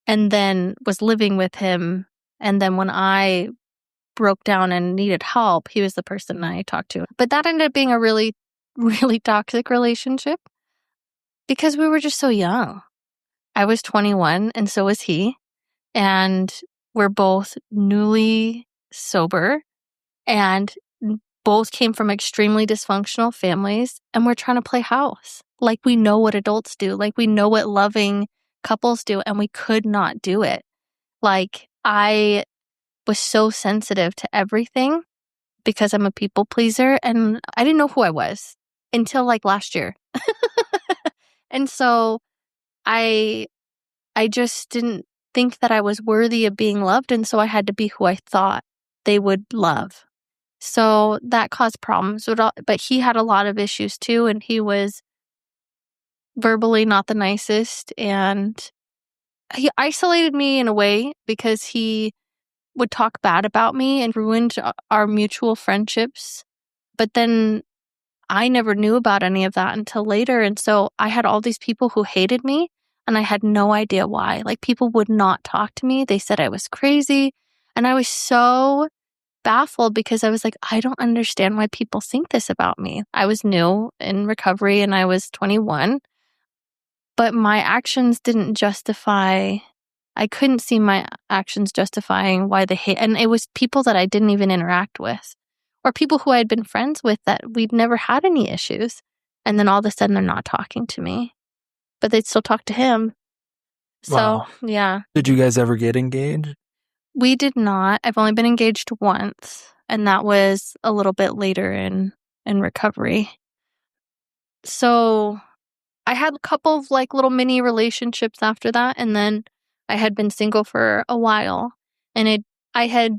and then was living with him. And then when I broke down and needed help, he was the person I talked to. But that ended up being a really, really toxic relationship. Because we were just so young. I was 21 and so was he. And we're both newly sober and both came from extremely dysfunctional families. And we're trying to play house. Like we know what adults do. Like we know what loving couples do. And we could not do it. Like I was so sensitive to everything because I'm a people pleaser. And I didn't know who I was until like last year. And so I just didn't think that I was worthy of being loved. And so I had to be who I thought they would love. So that caused problems. But he had a lot of issues too. And he was verbally not the nicest. And he isolated me in a way because he would talk bad about me and ruined our mutual friendships. But then I never knew about any of that until later. And so I had all these people who hated me and I had no idea why. Like people would not talk to me. They said I was crazy. And I was so baffled because I was like, I don't understand why people think this about me. I was new in recovery and I was 21, but my actions didn't justify. I couldn't see my actions justifying why they hate. And it was people that I didn't even interact with or people who I had been friends with that we'd never had any issues. And then all of a sudden they're not talking to me, but they'd still talk to him. So, Wow. yeah. Did you guys ever get engaged? We did not. I've only been engaged once, and that was a little bit later in recovery. So I had a couple of like little mini relationships after that, and then I had been single for a while, and I had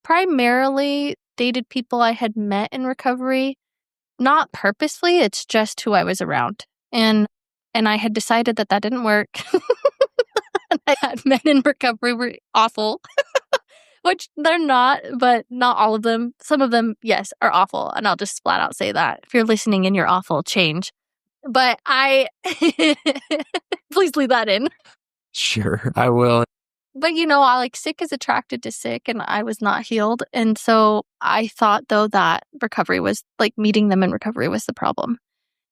primarily dated people I had met in recovery, not purposely, it's just who I was around. And I had decided that didn't work. I had men in recovery were awful. Which they're not, but not all of them. Some of them, yes, are awful. And I'll just flat out say that. If you're listening and you're awful, change. But please leave that in. Sure, I will. But I like sick is attracted to sick and I was not healed. And so I thought though that recovery was like meeting them in recovery was the problem.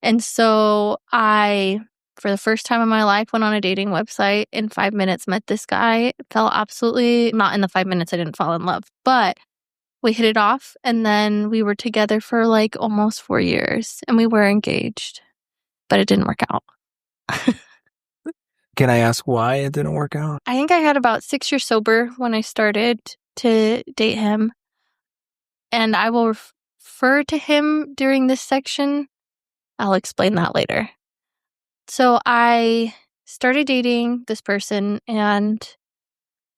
And so I, for the first time in my life, went on a dating website. In 5 minutes, met this guy. Fell absolutely, not in the 5 minutes, I didn't fall in love, but we hit it off. And then we were together for like almost 4 years and we were engaged, but it didn't work out. Can I ask why it didn't work out? I think I had about 6 years sober when I started to date him. And I will refer to him during this section. I'll explain that later. So I started dating this person and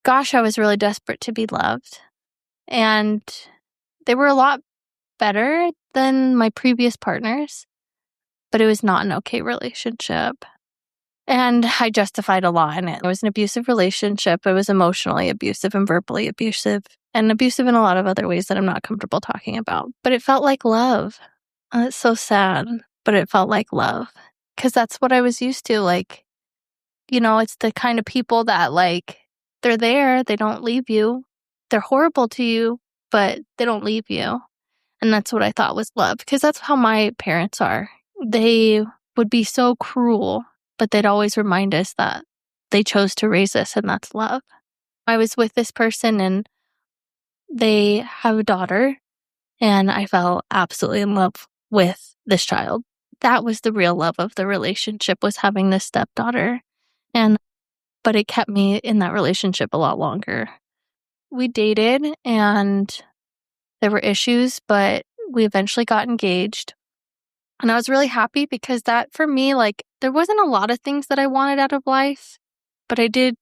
gosh, I was really desperate to be loved. And they were a lot better than my previous partners, but it was not an okay relationship. And I justified a lot in it. It was an abusive relationship. It was emotionally abusive and verbally abusive and abusive in a lot of other ways that I'm not comfortable talking about. But it felt like love. It's so sad, but it felt like love because that's what I was used to. Like, it's the kind of people that like, they're there, they don't leave you. They're horrible to you, but they don't leave you. And that's what I thought was love because that's how my parents are. They would be so cruel, but they'd always remind us that they chose to raise us and that's love. I was with this person and they have a daughter and I fell absolutely in love with this child. That was the real love of the relationship, was having this stepdaughter. But it kept me in that relationship a lot longer. We dated and there were issues, but we eventually got engaged. And I was really happy because that for me, like, there wasn't a lot of things that I wanted out of life, but I did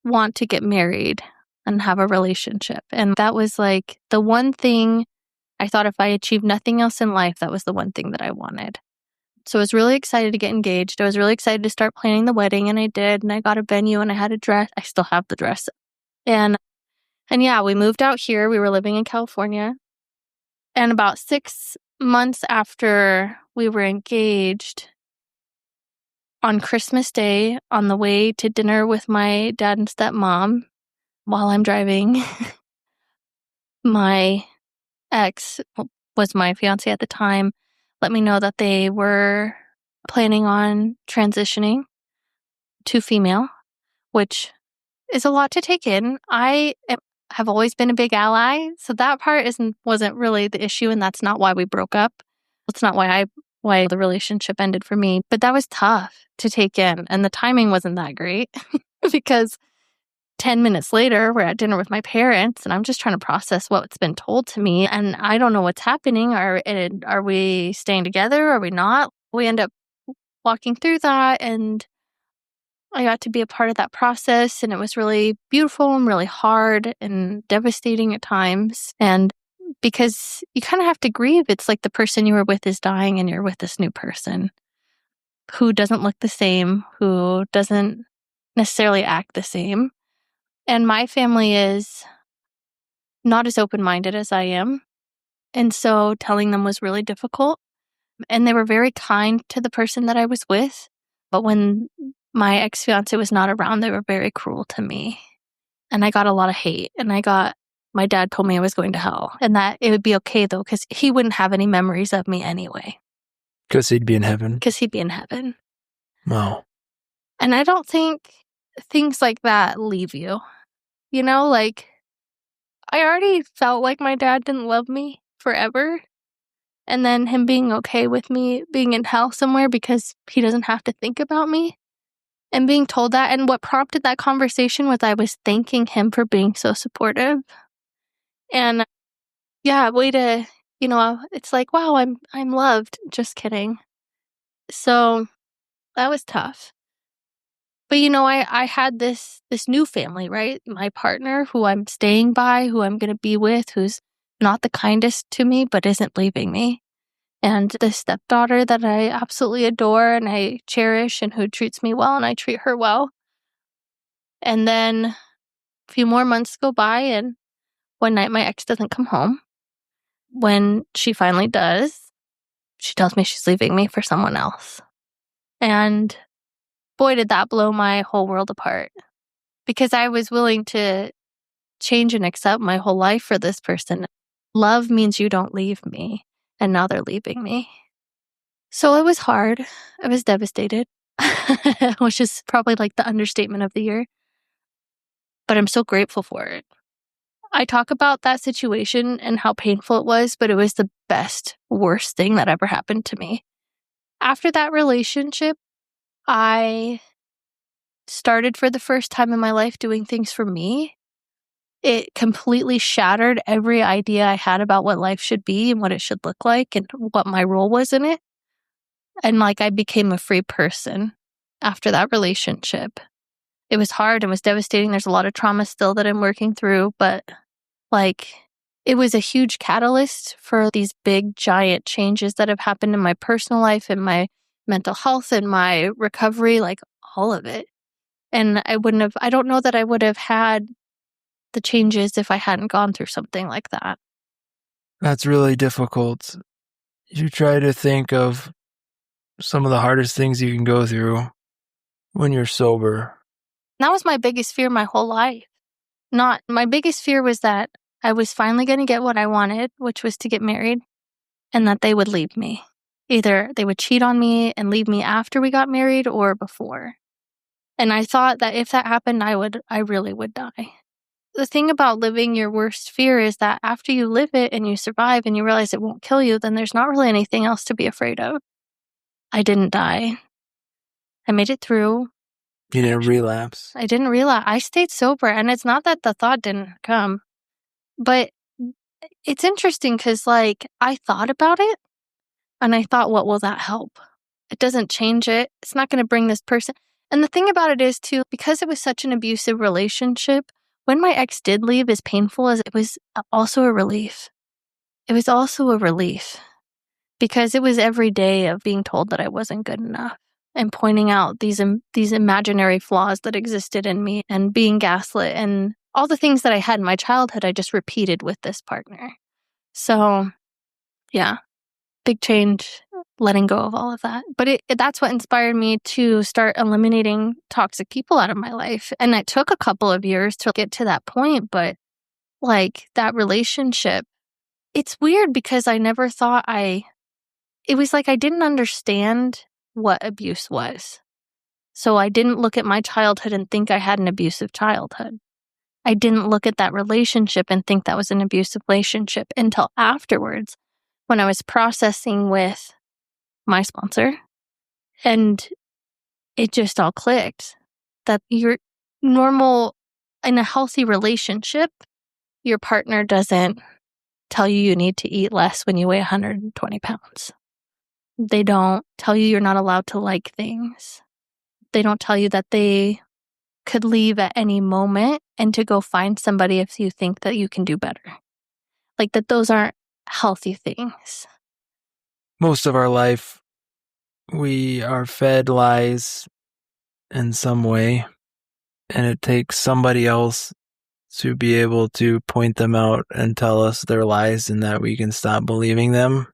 want to get married and have a relationship. And that was like the one thing I thought if I achieved nothing else in life, that was the one thing that I wanted. So I was really excited to get engaged. I was really excited to start planning the wedding, and I did. And I got a venue and I had a dress. I still have the dress. And yeah, we moved out here. We were living in California. And about 6 months after we were engaged, on Christmas Day, on the way to dinner with my dad and stepmom, while I'm driving, my ex, was my fiance at the time, let me know that they were planning on transitioning to female, which is a lot to take in. Have always been a big ally, so that part wasn't really the issue, and that's not why we broke up. It's not why the relationship ended for me, but that was tough to take in, and the timing wasn't that great because 10 minutes later, we're at dinner with my parents, and I'm just trying to process what's been told to me, and I don't know what's happening. Are we staying together? Are we not? We end up walking through that, and I got to be a part of that process, and it was really beautiful and really hard and devastating at times. And because you kind of have to grieve, it's like the person you were with is dying, and you're with this new person who doesn't look the same, who doesn't necessarily act the same. And my family is not as open-minded as I am. And so telling them was really difficult. And they were very kind to the person that I was with. But when my ex-fiance was not around, they were very cruel to me. And I got a lot of hate. And my dad told me I was going to hell. And that it would be okay, though, because he wouldn't have any memories of me anyway. Because he'd be in heaven. Because he'd be in heaven. Wow. And I don't think things like that leave you. You know, like, I already felt like my dad didn't love me forever. And then him being okay with me being in hell somewhere because he doesn't have to think about me. And being told that, and what prompted that conversation was I was thanking him for being so supportive. And yeah, way to, it's like, wow, I'm loved. Just kidding. So that was tough. But I had this new family, right? My partner who I'm staying by, who I'm going to be with, who's not the kindest to me, but isn't leaving me. And the stepdaughter that I absolutely adore and I cherish and who treats me well and I treat her well. And then a few more months go by and one night my ex doesn't come home. When she finally does, she tells me she's leaving me for someone else. And boy, did that blow my whole world apart. Because I was willing to change and accept my whole life for this person. Love means you don't leave me. And now they're leaving me. So it was hard. I was devastated, which is probably like the understatement of the year. But I'm so grateful for it. I talk about that situation and how painful it was, but it was the best, worst thing that ever happened to me. After that relationship, I started for the first time in my life doing things for me. It completely shattered every idea I had about what life should be and what it should look like and what my role was in it. And I became a free person after that relationship. It was hard and was devastating. There's a lot of trauma still that I'm working through, but it was a huge catalyst for these big, giant changes that have happened in my personal life and my mental health and my recovery, all of it. And I don't know that I would have had the changes if I hadn't gone through something like that. That's really difficult. You try to think of some of the hardest things you can go through when you're sober. That was my biggest fear my whole life. My biggest fear was that I was finally going to get what I wanted, which was to get married, and that they would leave me. Either they would cheat on me and leave me after we got married or before. And I thought that if that happened, I really would die. The thing about living your worst fear is that after you live it and you survive and you realize it won't kill you, then there's not really anything else to be afraid of. I didn't die. I made it through. You didn't relapse. I didn't relapse. I stayed sober, and it's not that the thought didn't come, but it's interesting because I thought about it and I thought, what will that help? It doesn't change it. It's not going to bring this person. And the thing about it is too, because it was such an abusive relationship, when my ex did leave, as painful as it was, also a relief. It was also a relief because it was every day of being told that I wasn't good enough and pointing out these imaginary flaws that existed in me and being gaslit and all the things that I had in my childhood, I just repeated with this partner. So, yeah, big change, letting go of all of that. But that's what inspired me to start eliminating toxic people out of my life. And it took a couple of years to get to that point. But that relationship, it's weird because I never thought it was I didn't understand what abuse was. So I didn't look at my childhood and think I had an abusive childhood. I didn't look at that relationship and think that was an abusive relationship until afterwards when I was processing with my sponsor. And it just all clicked that you're normal in a healthy relationship. Your partner doesn't tell you need to eat less when you weigh 120 pounds. They don't tell you you're not allowed to like things. They don't tell you that they could leave at any moment and to go find somebody if you think that you can do better. Like that those aren't healthy things. Most of our life, we are fed lies in some way, and it takes somebody else to be able to point them out and tell us their lies and that we can stop believing them.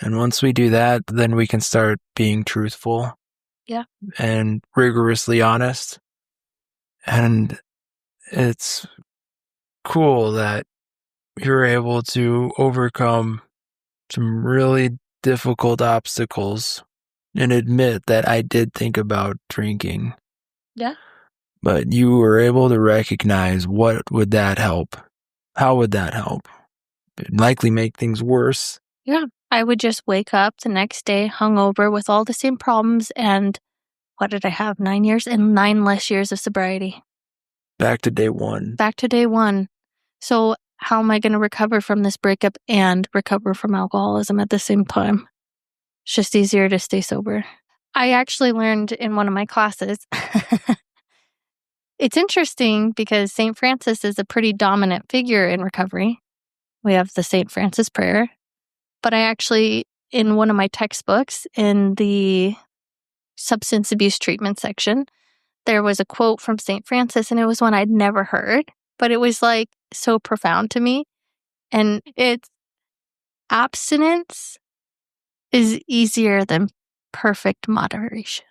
And once we do that, then we can start being truthful. Yeah. And rigorously honest. And it's cool that you're able to overcome some really difficult obstacles and admit that I did think about drinking. Yeah. But you were able to recognize what would that help? How would that help? It'd likely make things worse. Yeah. I would just wake up the next day hungover with all the same problems. And what did I have? 9 years and 9 less years of sobriety. Back to day one. Back to day one. So how am I going to recover from this breakup and recover from alcoholism at the same time? It's just easier to stay sober. I actually learned in one of my classes. It's interesting because St. Francis is a pretty dominant figure in recovery. We have the St. Francis prayer. But I actually, in one of my textbooks, in the substance abuse treatment section, there was a quote from St. Francis, and it was one I'd never heard, but it was like so profound to me. And it's abstinence is easier than perfect moderation.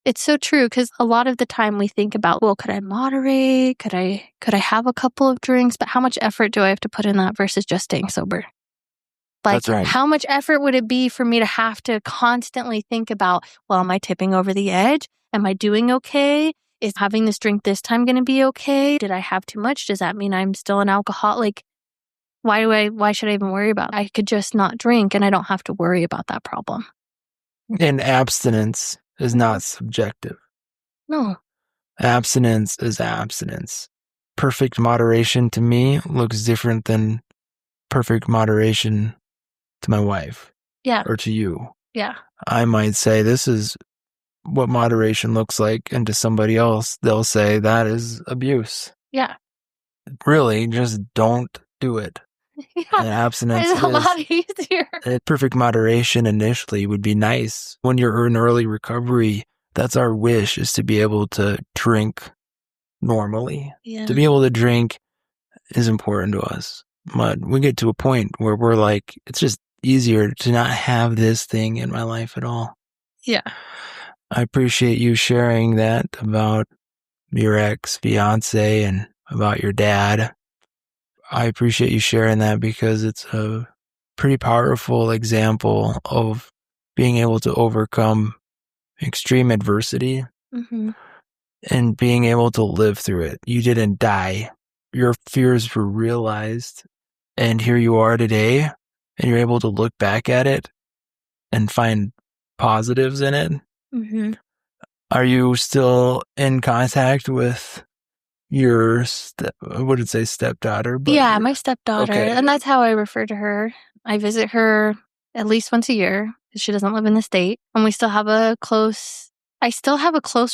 It's so true because a lot of the time we think about, well, could I moderate? Could I have a couple of drinks? But how much effort do I have to put in that versus just staying sober? Like, That's right. How much effort would it be for me to have to constantly think about, well, am I tipping over the edge? Am I doing okay? Is having this drink this time going to be okay? Did I have too much? Does that mean I'm still an alcoholic? Why should I even worry about it? I could just not drink and I don't have to worry about that problem. And abstinence is not subjective. No. Abstinence is abstinence. Perfect moderation to me looks different than perfect moderation to my wife. Yeah. Or to you. Yeah. I might say this is what moderation looks like, and to somebody else, they'll say that is abuse. Yeah. Really, just don't do it. Yeah. And abstinence It's a lot easier. Perfect moderation initially would be nice. When you're in early recovery, that's our wish, is to be able to drink normally. Yeah. To be able to drink is important to us. But we get to a point where we're like, it's just easier to not have this thing in my life at all. Yeah. I appreciate you sharing that about your ex-fiance and about your dad. I appreciate you sharing that because it's a pretty powerful example of being able to overcome extreme adversity and being able to live through it. You didn't die. Your fears were realized, and here you are today, and you're able to look back at it and find positives in it. Are you still in contact with your I wouldn't say stepdaughter, but yeah, my stepdaughter. Okay. And that's how I refer to her. I visit her at least once a year because she doesn't live in the state. And I still have a close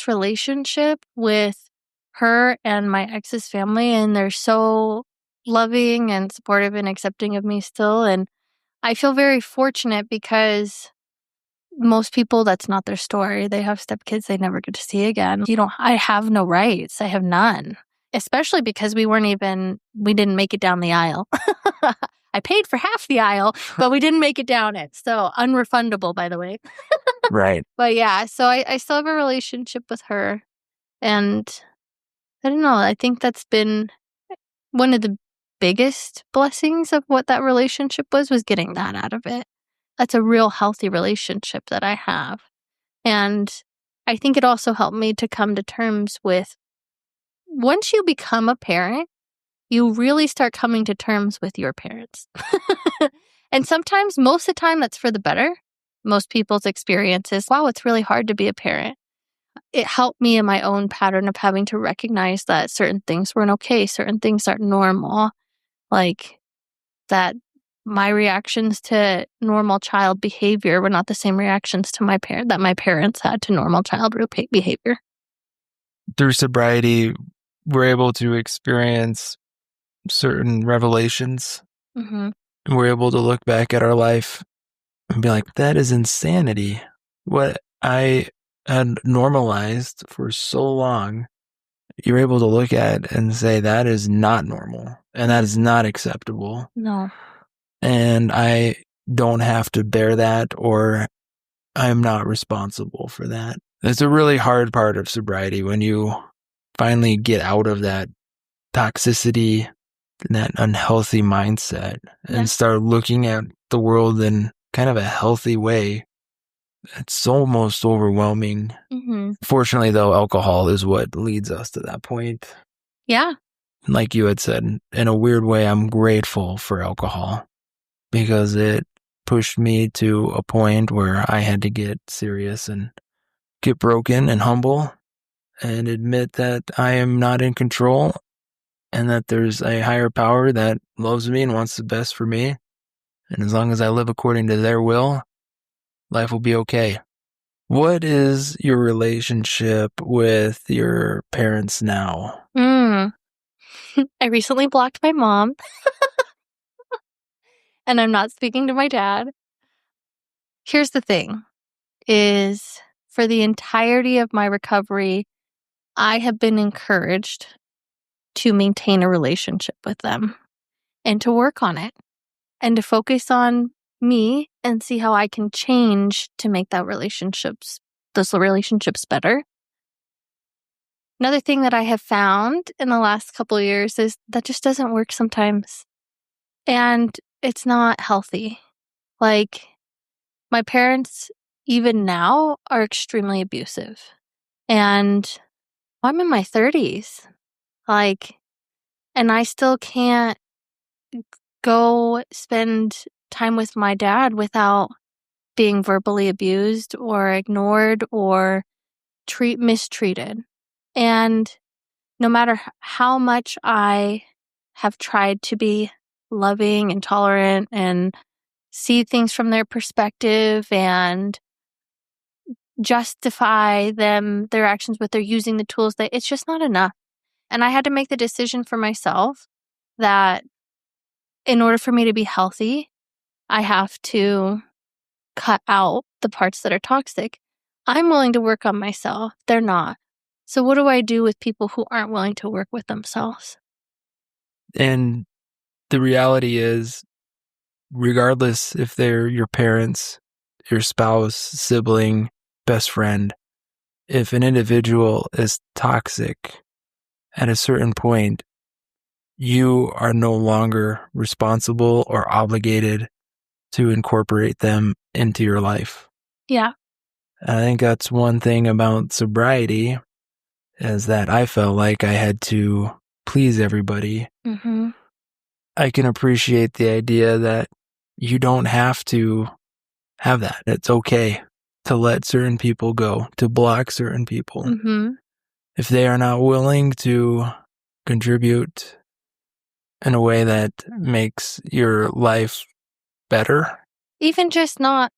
relationship with her and my ex's family. And they're so loving and supportive and accepting of me still. And I feel very fortunate because most people, that's not their story. They have stepkids they never get to see again. I have no rights. I have none. Especially because we didn't make it down the aisle. I paid for half the aisle, but we didn't make it down it. So unrefundable, by the way. Right. But yeah, so I still have a relationship with her. And I don't know, I think that's been one of the biggest blessings of what that relationship was getting that out of it. That's a real healthy relationship that I have. And I think it also helped me to come to terms with, once you become a parent, you really start coming to terms with your parents. And sometimes, most of the time, that's for the better. Most people's experience is, wow, it's really hard to be a parent. It helped me in my own pattern of having to recognize that certain things weren't okay, certain things aren't normal, like that my reactions to normal child behavior were not the same reactions to that my parents had to normal child behavior. Through sobriety, we're able to experience certain revelations. Mm-hmm. We're able to look back at our life and be like, that is insanity. What I had normalized for so long, you're able to look at and say, that is not normal and that is not acceptable. No. And I don't have to bear that, or I'm not responsible for that. It's a really hard part of sobriety when you finally get out of that toxicity and that unhealthy mindset and start looking at the world in kind of a healthy way. It's almost overwhelming. Mm-hmm. Fortunately, though, alcohol is what leads us to that point. Yeah. Like you had said, in a weird way, I'm grateful for alcohol because it pushed me to a point where I had to get serious and get broken and humble and admit that I am not in control and that there's a higher power that loves me and wants the best for me. And as long as I live according to their will, life will be okay. What is your relationship with your parents now? I recently blocked my mom, and I'm not speaking to my dad. Here's the thing, is for the entirety of my recovery, I have been encouraged to maintain a relationship with them and to work on it and to focus on me and see how I can change to make those relationships better. Another thing that I have found in the last couple of years is that just doesn't work sometimes. And it's not healthy. Like, my parents, even now, are extremely abusive. And I'm in my 30s. And I still can't go spend time with my dad without being verbally abused or ignored or mistreated. And no matter how much I have tried to be loving and tolerant and see things from their perspective and justify their actions, but they're using the tools it's just not enough. And I had to make the decision for myself that in order for me to be healthy, I have to cut out the parts that are toxic. I'm willing to work on myself. They're not. So what do I do with people who aren't willing to work with themselves? And the reality is, regardless if they're your parents, your spouse, sibling, best friend, if an individual is toxic at a certain point, you are no longer responsible or obligated to incorporate them into your life. Yeah. I think that's one thing about sobriety, is that I felt like I had to please everybody. Mm-hmm. I can appreciate the idea that you don't have to have that. It's okay to let certain people go, to block certain people. Mm-hmm. If they are not willing to contribute in a way that makes your life better. Even just not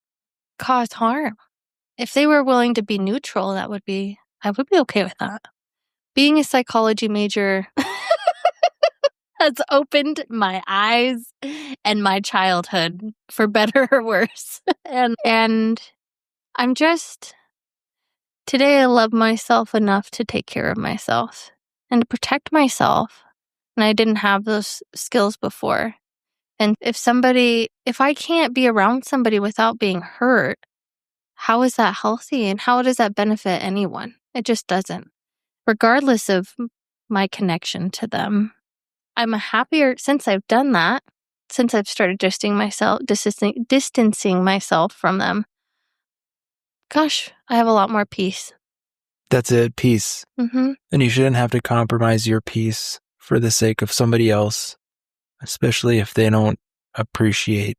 cause harm. If they were willing to be neutral, I would be okay with that. Being a psychology major has opened my eyes and my childhood, for better or worse. And I'm just, today I love myself enough to take care of myself and to protect myself. And I didn't have those skills before. And if I can't be around somebody without being hurt, how is that healthy and how does that benefit anyone? It just doesn't, regardless of my connection to them. I'm happier since I've done that, since I've started distancing myself from them. Gosh, I have a lot more peace. That's it, peace. Mm-hmm. And you shouldn't have to compromise your peace for the sake of somebody else, especially if they don't appreciate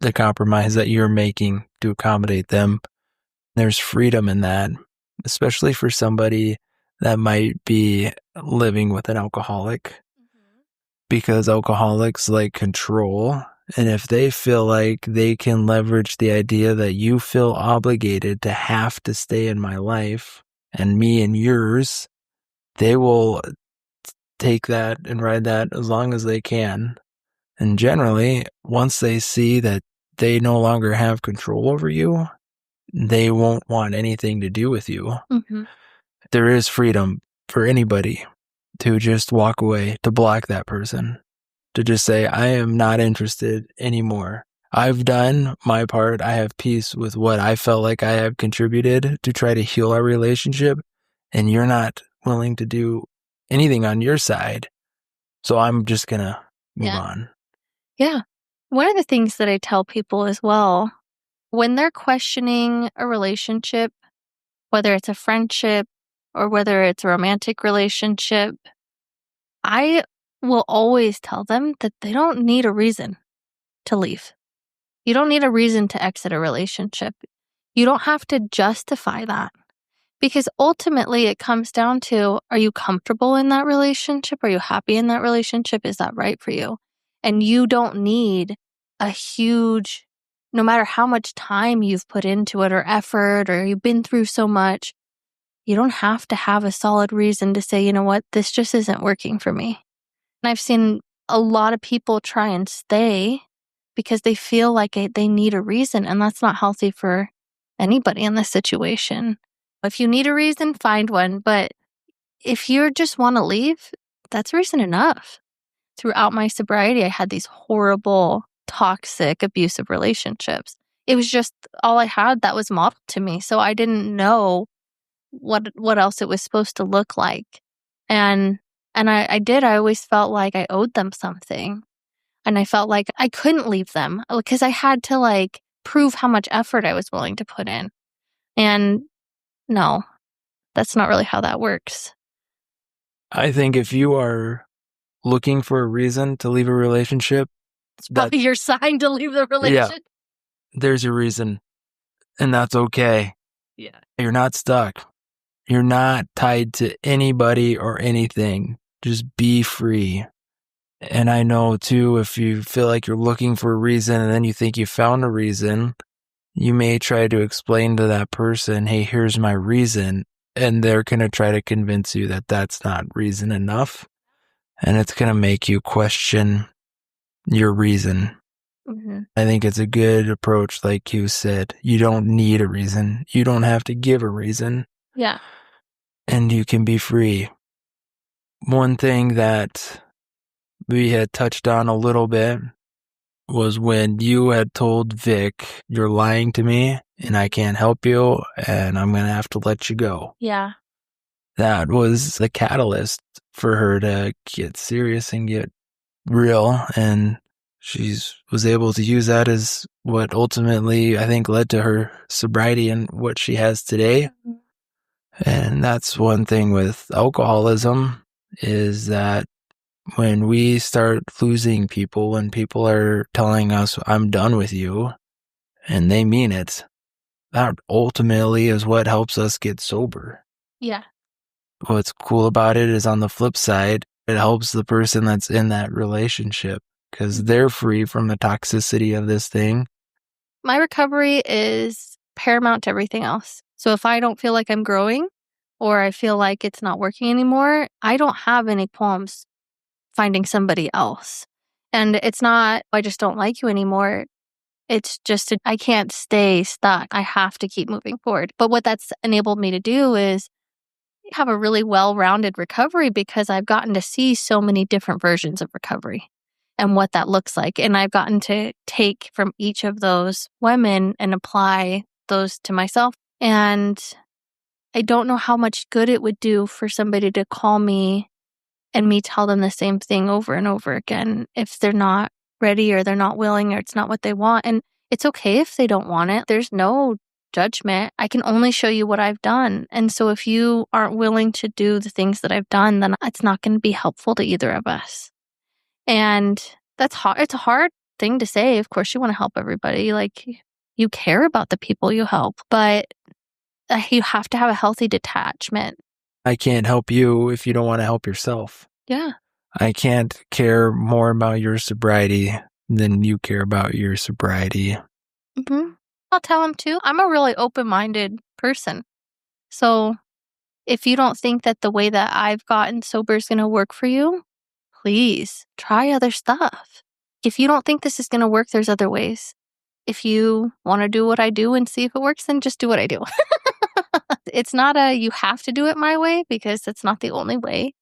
the compromise that you're making to accommodate them. There's freedom in that, especially for somebody that might be living with an alcoholic, because alcoholics like control. And if they feel like they can leverage the idea that you feel obligated to have to stay in my life and me in yours, they will take that and ride that as long as they can. And generally, once they see that they no longer have control over you, they won't want anything to do with you. Mm-hmm. There is freedom for anybody to just walk away, to block that person, to just say, I am not interested anymore. I've done my part. I have peace with what I felt like I have contributed to try to heal our relationship, and you're not willing to do anything on your side. So I'm just going to move on. Yeah. One of the things that I tell people as well, when they're questioning a relationship, whether it's a friendship or whether it's a romantic relationship, I will always tell them that they don't need a reason to leave. You don't need a reason to exit a relationship. You don't have to justify that. Because ultimately it comes down to, are you comfortable in that relationship? Are you happy in that relationship? Is that right for you? And you don't need a huge, no matter how much time you've put into it or effort or you've been through so much, you don't have to have a solid reason to say, you know what, this just isn't working for me. And I've seen a lot of people try and stay because they feel like they need a reason, and that's not healthy for anybody in this situation. If you need a reason, find one. But if you just want to leave, that's reason enough. Throughout my sobriety, I had these horrible, toxic, abusive relationships. It was just all I had that was modeled to me. So I didn't know what else it was supposed to look like. And I did. I always felt like I owed them something. And I felt like I couldn't leave them because I had to prove how much effort I was willing to put in. And no, that's not really how that works. I think if you are looking for a reason to leave a relationship, It's probably your sign to leave the relationship. Yeah, there's your reason. And that's okay. Yeah. You're not stuck. You're not tied to anybody or anything. Just be free. And I know too, if you feel like you're looking for a reason and then you think you found a reason, you may try to explain to that person, hey, here's my reason. And they're going to try to convince you that that's not reason enough. And it's going to make you question your reason. Mm-hmm. I think it's a good approach, like you said. You don't need a reason. You don't have to give a reason. Yeah. And you can be free. One thing that we had touched on a little bit was when you had told Vic, you're lying to me and I can't help you and I'm going to have to let you go. Yeah. That was the catalyst for her to get serious and get real. And she was able to use that as what ultimately, I think, led to her sobriety and what she has today. And that's one thing with alcoholism, is that when we start losing people, when people are telling us, I'm done with you, and they mean it, that ultimately is what helps us get sober. Yeah. What's cool about it is, on the flip side, it helps the person that's in that relationship because they're free from the toxicity of this thing. My recovery is paramount to everything else. So if I don't feel like I'm growing or I feel like it's not working anymore, I don't have any qualms finding somebody else. And it's not, I just don't like you anymore. It's just, I can't stay stuck. I have to keep moving forward. But what that's enabled me to do is have a really well-rounded recovery because I've gotten to see so many different versions of recovery and what that looks like. And I've gotten to take from each of those women and apply those to myself. And I don't know how much good it would do for somebody to call me and me tell them the same thing over and over again if they're not ready or they're not willing or it's not what they want. And it's okay if they don't want it. There's no judgment. I can only show you what I've done. And so if you aren't willing to do the things that I've done, then it's not going to be helpful to either of us. And that's hard. It's a hard thing to say. Of course, you want to help everybody. Like, you care about the people you help, but you have to have a healthy detachment. I can't help you if you don't want to help yourself. Yeah. I can't care more about your sobriety than you care about your sobriety. Mm-hmm. I'll tell him too. I'm a really open-minded person. So if you don't think that the way that I've gotten sober is going to work for you, please try other stuff. If you don't think this is going to work, there's other ways. If you want to do what I do and see if it works, then just do what I do. It's not you have to do it my way, because that's not the only way.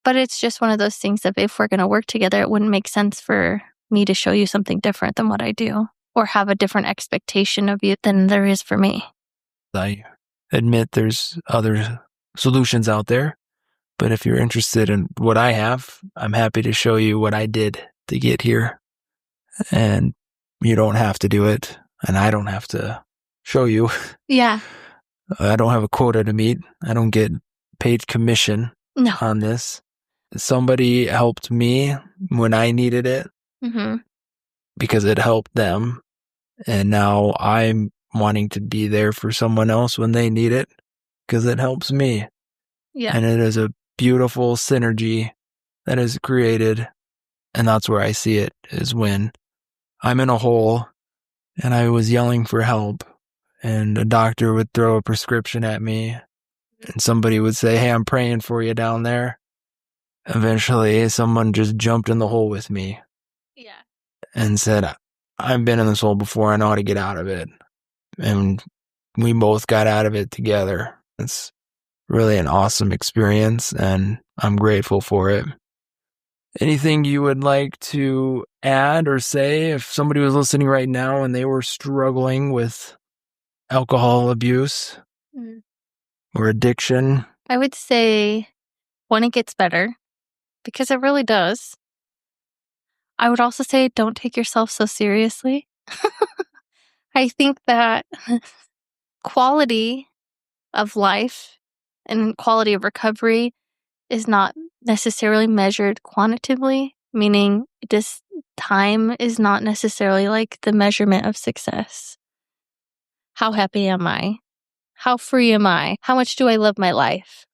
But it's just one of those things that if we're going to work together, it wouldn't make sense for me to show you something different than what I do, or have a different expectation of you than there is for me. I admit there's other solutions out there, but if you're interested in what I have, I'm happy to show you what I did to get here. And you don't have to do it, and I don't have to show you. Yeah. I don't have a quota to meet. I don't get paid commission on this. Somebody helped me when I needed it because it helped them. And now I'm wanting to be there for someone else when they need it because it helps me. Yeah. And it is a beautiful synergy that is created. And that's where I see it, is when I'm in a hole and I was yelling for help, and a doctor would throw a prescription at me and somebody would say, "Hey, I'm praying for you down there." Eventually, someone just jumped in the hole with me. Yeah. And said, "I've been in this hole before. I know how to get out of it." And we both got out of it together. It's really an awesome experience, and I'm grateful for it. Anything you would like to add or say if somebody was listening right now and they were struggling with alcohol abuse or addiction? I would say when it gets better, because it really does. I would also say don't take yourself so seriously. I think that quality of life and quality of recovery is not necessarily measured quantitatively, meaning time is not necessarily like the measurement of success. How happy am I? How free am I? How much do I love my life?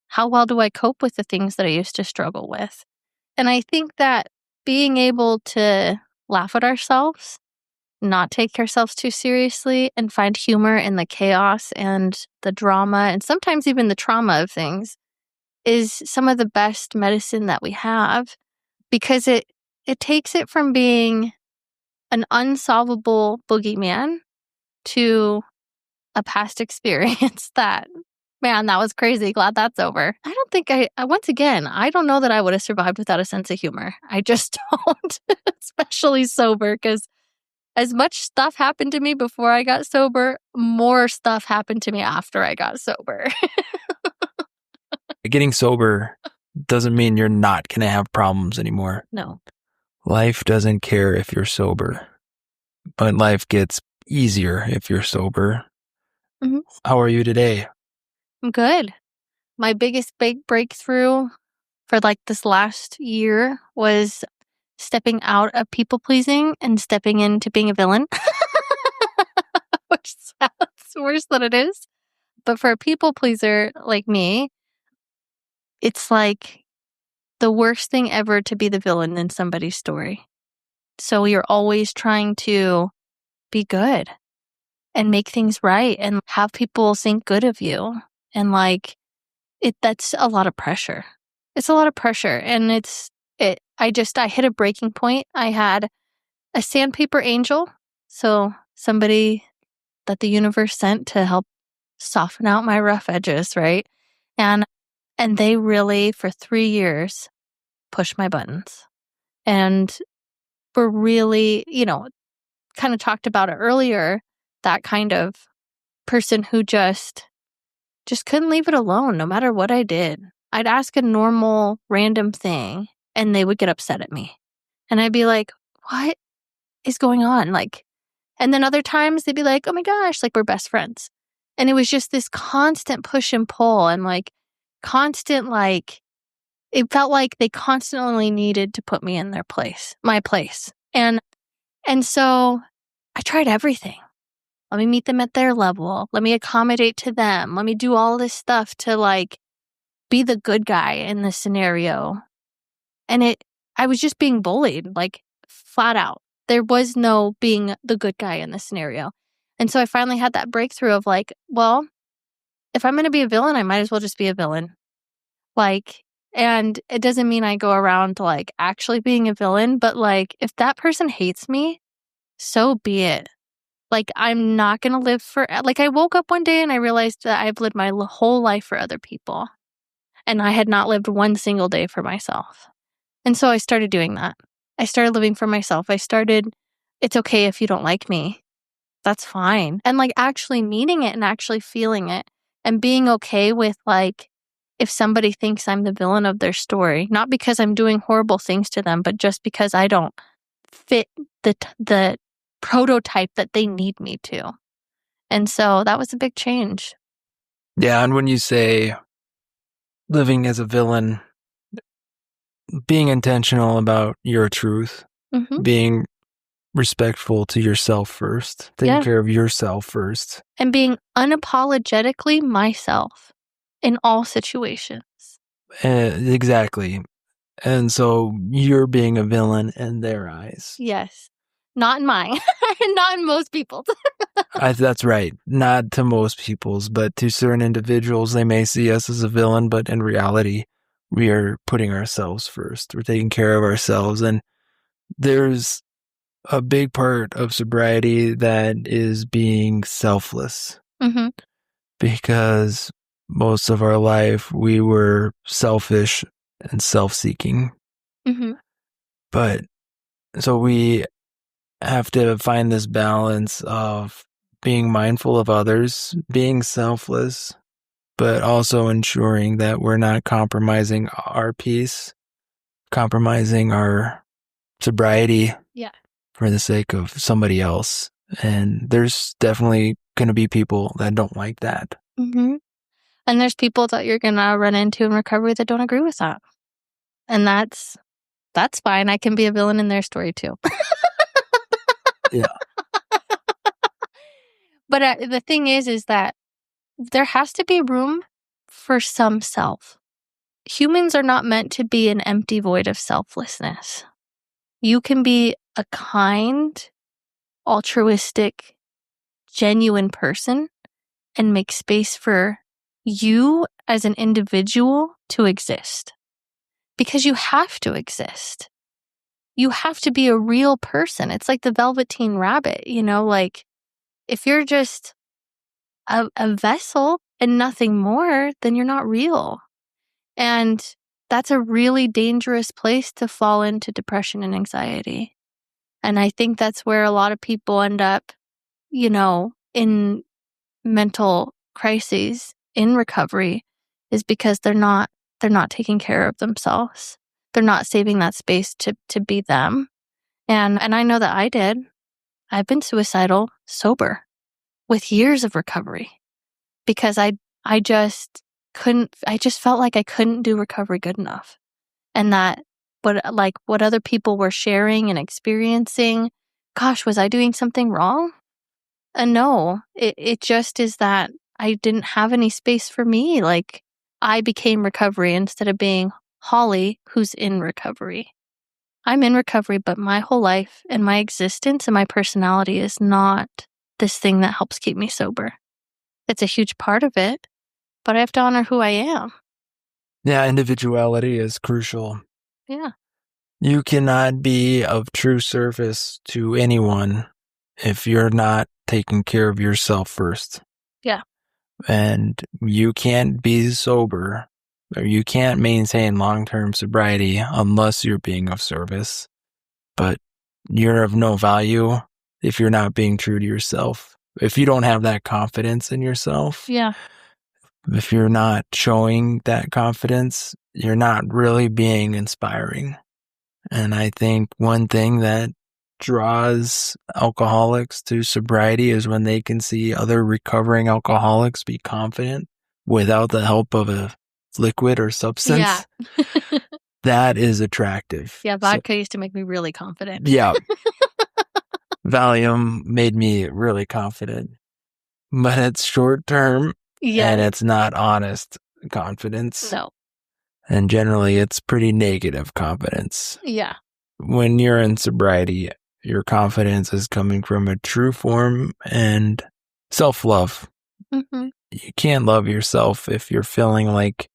How well do I cope with the things that I used to struggle with? And I think that being able to laugh at ourselves, not take ourselves too seriously, and find humor in the chaos and the drama, and sometimes even the trauma of things, is some of the best medicine that we have, because it takes it from being an unsolvable boogeyman to a past experience that, man, that was crazy. Glad that's over. I don't think once again, I don't know that I would have survived without a sense of humor. I just don't, especially sober, because as much stuff happened to me before I got sober, more stuff happened to me after I got sober. Getting sober doesn't mean you're not going to have problems anymore. No. Life doesn't care if you're sober, but life gets easier if you're sober. How are you today? I'm good. My biggest big breakthrough for like this last year was stepping out of people pleasing and stepping into being a villain, which sounds worse than it is. But for a people pleaser like me, it's like the worst thing ever to be the villain in somebody's story. So you're always trying to be good and make things right and have people think good of you. And like that's a lot of pressure. It's a lot of pressure. And I hit a breaking point. I had a sandpaper angel. So somebody that the universe sent to help soften out my rough edges, right? And they really, for 3 years, pushed my buttons. And were really, kind of talked about it earlier, that kind of person who just couldn't leave it alone no matter what I did. I'd ask a normal, random thing, and they would get upset at me. And I'd be like, what is going on? Like, And then other times they'd be like, oh my gosh, like we're best friends. And it was just this constant push and pull and like constant, like, it felt like they constantly needed to put me in their place, my place. And so I tried everything. Let me meet them at their level. Let me accommodate to them. Let me do all this stuff to like be the good guy in the scenario. And I was just being bullied, like flat out. There was no being the good guy in the scenario. And so I finally had that breakthrough of like, well, if I'm going to be a villain, I might as well just be a villain. Like, and it doesn't mean I go around like actually being a villain, but like if that person hates me, so be it. Like, I'm not going to live for, like, I woke up one day and I realized that I've lived my whole life for other people. And I had not lived one single day for myself. And so I started doing that. I started living for myself. It's okay if you don't like me. That's fine. And like actually meaning it and actually feeling it and being okay with like, if somebody thinks I'm the villain of their story, not because I'm doing horrible things to them, but just because I don't fit the prototype that they need me to. And so that was a big change. Yeah, and when you say living as a villain, being intentional about your truth, Mm-hmm. being respectful to yourself first, taking care of yourself first. And being unapologetically myself in all situations. Exactly. And so you're being a villain in their eyes. Yes. Not in mine. Not in most people's. That's right. Not to most people's, but to certain individuals, they may see us as a villain, but in reality, we are putting ourselves first. We're taking care of ourselves. And there's a big part of sobriety that is being selfless. Mm-hmm. Because most of our life we were selfish and self-seeking. Mm-hmm. But so we have to find this balance of being mindful of others, being selfless, but also ensuring that we're not compromising our peace, compromising our sobriety for the sake of somebody else. And there's definitely going to be people that don't like that. Mm-hmm. And there's people that you're going to run into in recovery that don't agree with that. And that's fine. I can be a villain in their story too. Yeah. But the thing is that there has to be room for some self. Humans are not meant to be an empty void of selflessness. You can be a kind, altruistic, genuine person and make space for you as an individual to exist. Because you have to exist. You have to be a real person. It's like the Velveteen Rabbit, like if you're just a vessel and nothing more, then you're not real. And that's a really dangerous place to fall into depression and anxiety. And I think that's where a lot of people end up, in mental crises in recovery, is because they're not taking care of themselves. They're not saving that space to be them. And I know that I did. I've been suicidal sober with years of recovery because I just felt like I couldn't do recovery good enough. And that what other people were sharing and experiencing, gosh, was I doing something wrong? No, it just is that I didn't have any space for me. Like I became recovery instead of being Holly, who's in recovery. I'm in recovery, but my whole life and my existence and my personality is not this thing that helps keep me sober. It's a huge part of it, but I have to honor who I am. Yeah, individuality is crucial. Yeah. You cannot be of true service to anyone if you're not taking care of yourself first. Yeah. And you can't be sober or you can't maintain long-term sobriety unless you're being of service. But you're of no value if you're not being true to yourself. If you don't have that confidence in yourself. Yeah. If you're not showing that confidence, you're not really being inspiring. And I think one thing that draws alcoholics to sobriety is when they can see other recovering alcoholics be confident without the help of a liquid or substance. Yeah. That is attractive. Yeah, vodka used to make me really confident. Yeah. Valium made me really confident. But it's short term and it's not honest confidence. No. And generally it's pretty negative confidence. Yeah. When you're in sobriety, your confidence is coming from a true form and self-love. Mm-hmm. You can't love yourself if you're feeling like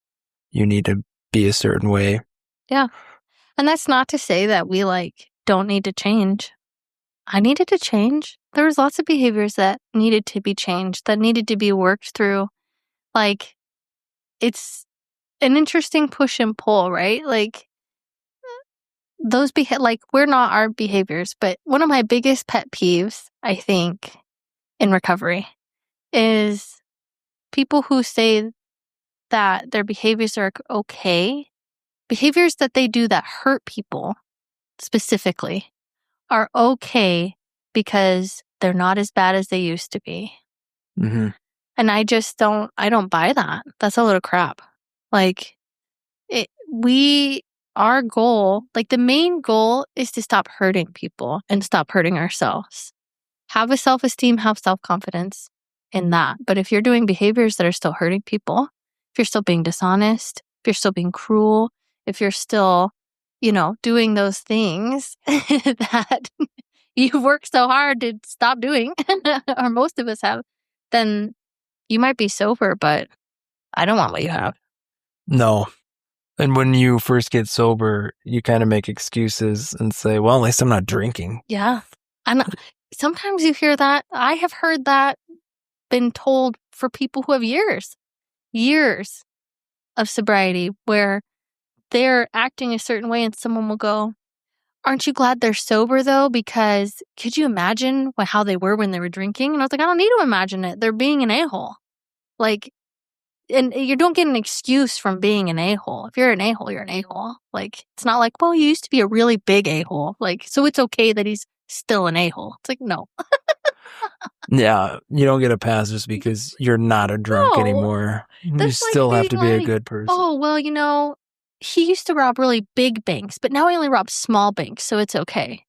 you need to be a certain way. Yeah. And that's not to say that we don't need to change. I needed to change. There was lots of behaviors that needed to be changed, that needed to be worked through. It's an interesting push and pull, right? Those we're not our behaviors, but one of my biggest pet peeves, I think, in recovery is people who say that their behaviors are okay. Behaviors that they do that hurt people specifically are okay because they're not as bad as they used to be. Mm-hmm. And I don't buy that. That's a load of crap. Our goal, the main goal is to stop hurting people and stop hurting ourselves. Have a self-esteem, have self-confidence in that. But if you're doing behaviors that are still hurting people, if you're still being dishonest, if you're still being cruel, if you're still, doing those things that you've worked so hard to stop doing, or most of us have, then you might be sober, but I don't want what you have. No. And when you first get sober, you kind of make excuses and say, well, at least I'm not drinking. Yeah. And sometimes you hear that. I have heard that been told for people who have years of sobriety where they're acting a certain way and someone will go, aren't you glad they're sober though? Because could you imagine how they were when they were drinking? And I was like, I don't need to imagine it. They're being an a-hole. And you don't get an excuse from being an a-hole. If you're an a-hole, you're an a-hole. It's not like, well, you used to be a really big a-hole. So it's okay that he's still an a-hole. It's like, no. Yeah, you don't get a pass just because you're not a drunk anymore. You still have to be a good person. Oh, well, he used to rob really big banks, but now he only robs small banks, so it's okay.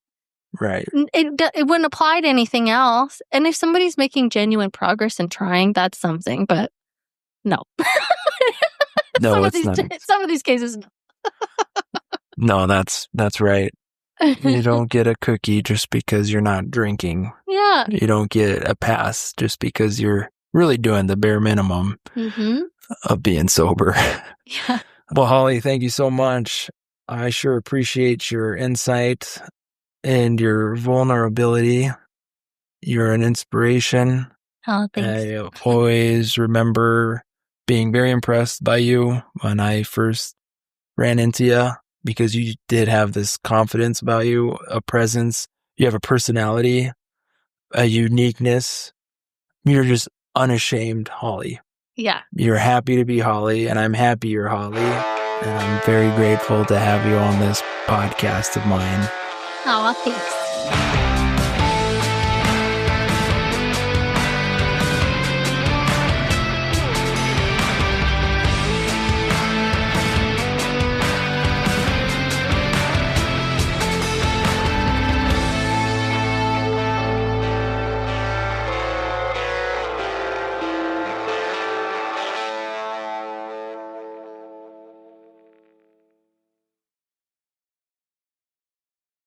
Right. It wouldn't apply to anything else. And if somebody's making genuine progress and trying, that's something, but no. No, it's not. Some of these cases, no. No, that's right. You don't get a cookie just because you're not drinking. Yeah. You don't get a pass just because you're really doing the bare minimum of being sober. Yeah. Well, Holly, thank you so much. I sure appreciate your insight and your vulnerability. You're an inspiration. Oh, thanks. I always remember being very impressed by you when I first ran into you because you did have this confidence about you, a presence. You have a personality, a uniqueness. You're just unashamed, Holly. Yeah. You're happy to be Holly, and I'm happy you're Holly. And I'm very grateful to have you on this podcast of mine. Oh, well, thanks.